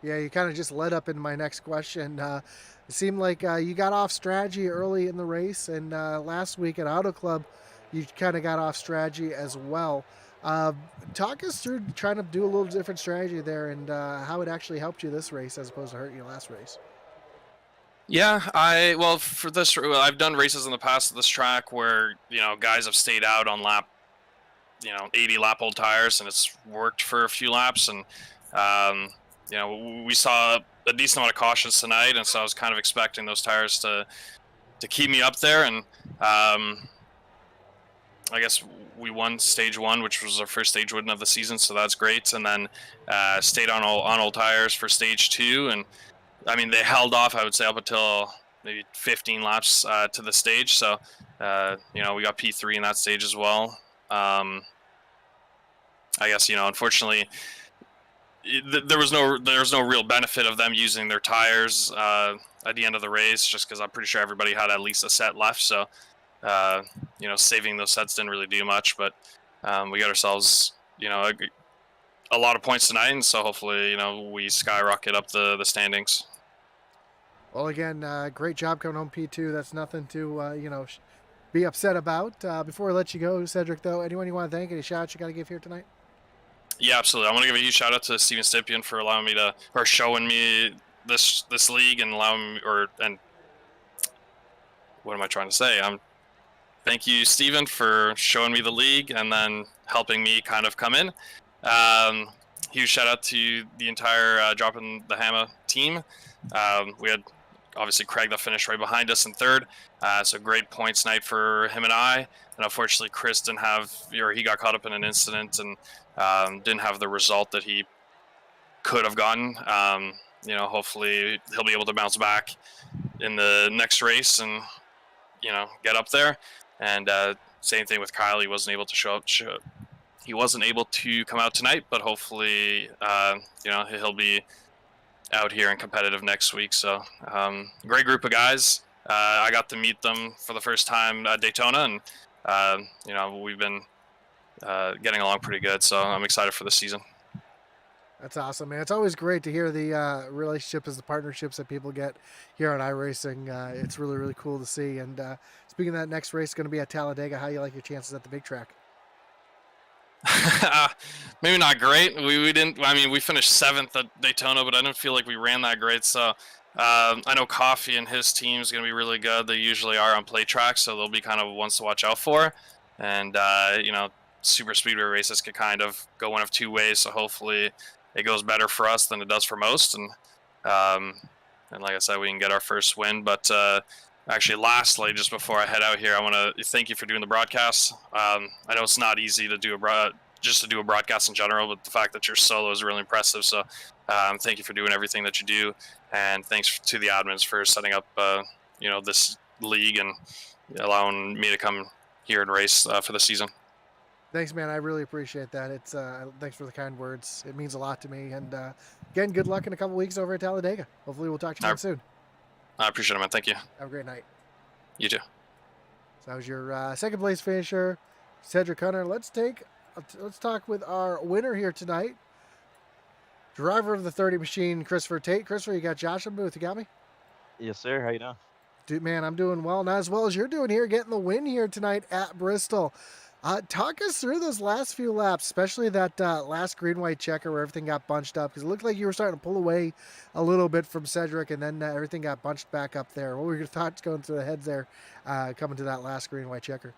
Speaker 1: Yeah, you kind of just led up into my next question. It seemed like you got off strategy early in the race, and last week at Auto Club, you kind of got off strategy as well. Talk us through trying to do a little different strategy there, and how it actually helped you this race as opposed to hurt you last race.
Speaker 3: Yeah, for this, I've done races in the past at this track where guys have stayed out on lap 80 lap old tires, and it's worked for a few laps, and we saw a decent amount of cautions tonight, and so I was kind of expecting those tires to keep me up there, and I guess we won stage 1, which was our first stage win of the season, so that's great. And then stayed on old tires for stage 2, and I mean, they held off, I would say, up until maybe 15 laps to the stage. So, you know, we got P3 in that stage as well. I guess, you know, unfortunately, there was no real benefit of them using their tires at the end of the race, just because I'm pretty sure everybody had at least a set left. So, you know, saving those sets didn't really do much. But we got ourselves, you know, a lot of points tonight, and so hopefully, you know, we skyrocket up the standings.
Speaker 1: Well, again, great job coming home P2. That's nothing to, be upset about. Before I let you go, Cedric, though, anyone you want to thank? Any shout-outs you got to give here tonight?
Speaker 3: Yeah, absolutely. I want to give a huge shout out to Steven Stippian for allowing me to, or showing me this league and allowing me, and what am I trying to say? Thank you, Steven, for showing me the league and then helping me kind of come in. Huge shout out to the entire Dropping the Hammer team. We had obviously Craig that finished right behind us in third. So great points night for him and I. And unfortunately, Chris didn't have, or he got caught up in an incident and didn't have the result that he could have gotten. You know, hopefully he'll be able to bounce back in the next race and, you know, get up there. And same thing with Kyle. He wasn't able to show up. He wasn't able to come out tonight, but hopefully, you know, he'll be out here and competitive next week. So great group of guys. I got to meet them for the first time at Daytona, and you know, we've been getting along pretty good. So I'm excited for the season.
Speaker 1: That's awesome, man. It's always great to hear the relationships, the partnerships that people get here on iRacing. It's really, really cool to see. And speaking of that, next race is going to be at Talladega. How you like your chances at the big track?
Speaker 3: Maybe not great. We didn't. I mean, we finished 7th at Daytona, but I didn't feel like we ran that great. So I know Coffee and his team is going to be really good. They usually are on play tracks, so they'll be kind of ones to watch out for. And you know, super speedway races could kind of go one of two ways. So hopefully it goes better for us than it does for most. And like I said, we can get our first win. But actually, lastly, just before I head out here, I want to thank you for doing the broadcast. I know it's not easy to do a broadcast in general, but the fact that you're solo is really impressive. So thank you for doing everything that you do, and thanks to the admins for setting up you know, this league and allowing me to come here and race for the season.
Speaker 1: Thanks, man. I really appreciate that. It's thanks for the kind words. It means a lot to me. And again, good luck in a couple weeks over at Talladega. Hopefully, we'll talk to you again soon.
Speaker 3: I appreciate it, man. Thank you.
Speaker 1: Have a great night.
Speaker 3: You too.
Speaker 1: So that was your second place finisher, Cedric Hunter. Let's talk with our winner here tonight, driver of the 30 machine, Christopher Tate. Christopher, you got Josh in the booth. You got me?
Speaker 4: Yes, sir. How you doing?
Speaker 1: Dude, man, I'm doing well. Not as well as you're doing here, getting the win here tonight at Bristol. Talk us through those last few laps, especially that last green-white checker where everything got bunched up, because it looked like you were starting to pull away a little bit from Cedric, and then everything got bunched back up there. What were your thoughts going through the heads there, coming to that last green-white checker?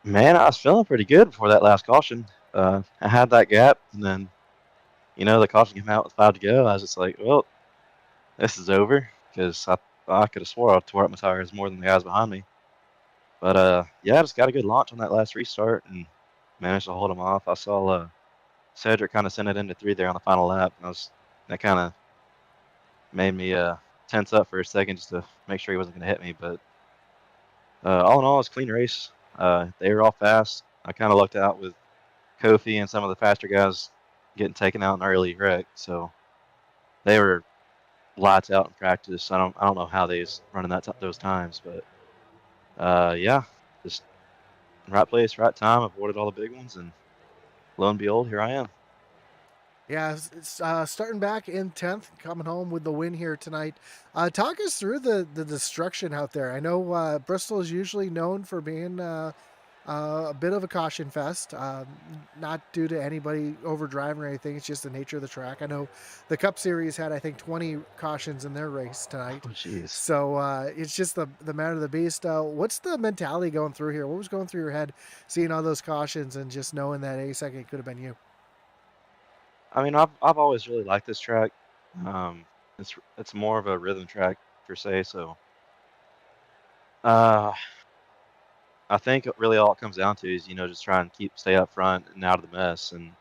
Speaker 4: Man, I was feeling pretty good before that last caution. I had that gap, and then, you know, the caution came out with 5 to go. I was just like, well, this is over, because I could have swore I tore up my tires more than the guys behind me. But, yeah, I just got a good launch on that last restart and managed to hold them off. I saw Cedric kind of send it into 3 there on the final lap. And that kind of made me tense up for a second just to make sure he wasn't going to hit me. But all in all, it was a clean race. They were all fast. I kind of looked out with Kofi and some of the faster guys getting taken out in early wreck. So they were lights out in practice. I don't know how they was running those times, but yeah, just right place, right time. Avoided all the big ones, and lo and behold, here I am.
Speaker 1: Yeah, it's starting back in 10th, coming home with the win here tonight. Talk us through the destruction out there. I know Bristol is usually known for being a bit of a caution fest, not due to anybody overdriving or anything. It's just the nature of the track. I know the Cup Series had, I think, 20 cautions in their race tonight.
Speaker 4: Oh, jeez.
Speaker 1: So it's just the man of the beast. What's the mentality going through here? What was going through your head seeing all those cautions and just knowing that any second it could have been you?
Speaker 4: I mean, I've always really liked this track. It's more of a rhythm track per se, so I think really all it comes down to is, you know, just try and stay up front and out of the mess. And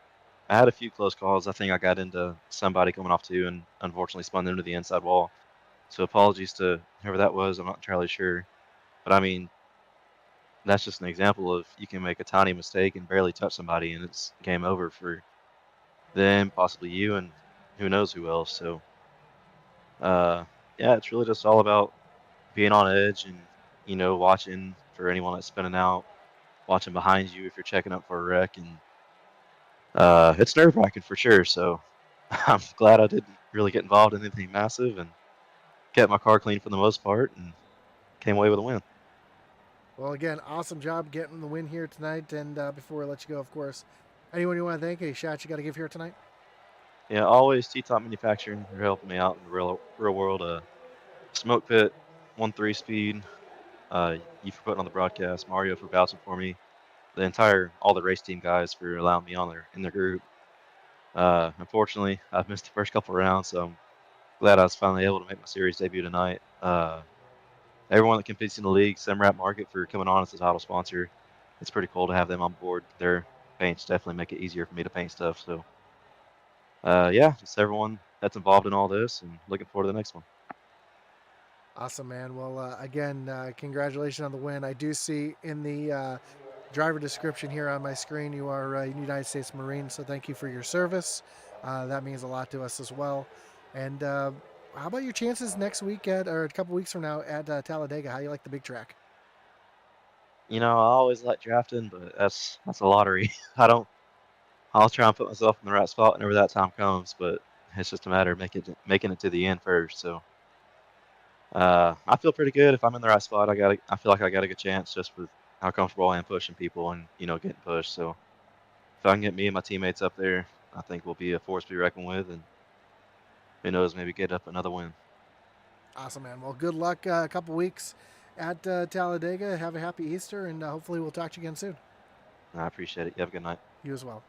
Speaker 4: I had a few close calls. I think I got into somebody coming off two and unfortunately spun them to the inside wall. So apologies to whoever that was. I'm not entirely sure. But I mean, that's just an example of you can make a tiny mistake and barely touch somebody and it's game over for them, possibly you, and who knows who else. So, yeah, it's really just all about being on edge and, watching for anyone that's spinning out, watching behind you if you're checking up for a wreck. And it's nerve-wracking for sure. So I'm glad I didn't really get involved in anything massive and kept my car clean for the most part and came away with a win.
Speaker 1: Well, again, awesome job getting the win here tonight. And before I let you go, of course, anyone you want to thank, any shots you got to give here tonight?
Speaker 4: Yeah, always T-Top Manufacturing. They're helping me out in the real world. Smoke Pit, 1-3 speed. You for putting on the broadcast. Mario for vouching for me. All the race team guys for allowing me on in their group. Unfortunately, I've missed the first couple rounds, so I'm glad I was finally able to make my series debut tonight. Everyone that competes in the league, Simrap Market for coming on as a title sponsor. It's pretty cool to have them on board. Their paints definitely make it easier for me to paint stuff. So, yeah, just everyone that's involved in all this, and looking forward to the next one.
Speaker 1: Awesome, man. Well, again, congratulations on the win. I do see in the driver description here on my screen you are a United States Marine, so thank you for your service. That means a lot to us as well. And how about your chances next week or a couple weeks from now at Talladega? How do you like the big track?
Speaker 4: I always like drafting, but that's a lottery. I'll try and put myself in the right spot whenever that time comes, but it's just a matter of making it to the end first. So, I feel pretty good if I'm in the right spot. I feel like I got a good chance just with how comfortable I am pushing people and getting pushed. So if I can get me and my teammates up there, I think we'll be a force to be reckoned with, and who knows, maybe get up another win.
Speaker 1: Awesome, man. Well, good luck a couple weeks at Talladega. Have a happy Easter, and hopefully we'll talk to you again soon.
Speaker 4: I appreciate it. You have a good night.
Speaker 1: You as well.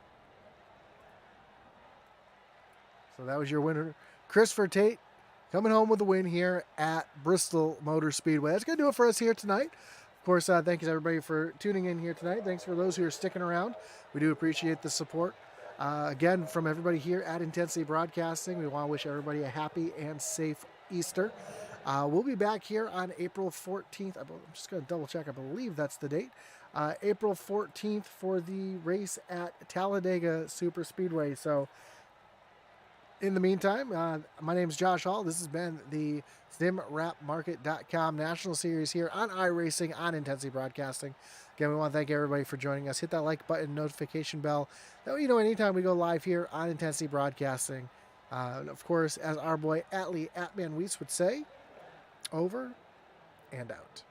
Speaker 1: So that was your winner, Christopher Tate, coming home with a win here at Bristol Motor Speedway. That's going to do it for us here tonight. Of course, thank you everybody for tuning in here tonight. Thanks for those who are sticking around. We do appreciate the support. Again, from everybody here at Intensity Broadcasting, we want to wish everybody a happy and safe Easter. We'll be back here on April 14th. I'm just going to double check. I believe that's the date. April 14th for the race at Talladega Super Speedway. So in the meantime, my name is Josh Hall. This has been the SimRapMarket.com National Series here on iRacing on Intensity Broadcasting. Again, we want to thank everybody for joining us. Hit that like button, notification bell. That way you know anytime we go live here on Intensity Broadcasting. And of course, as our boy Atlee Atman Weiss would say, over and out.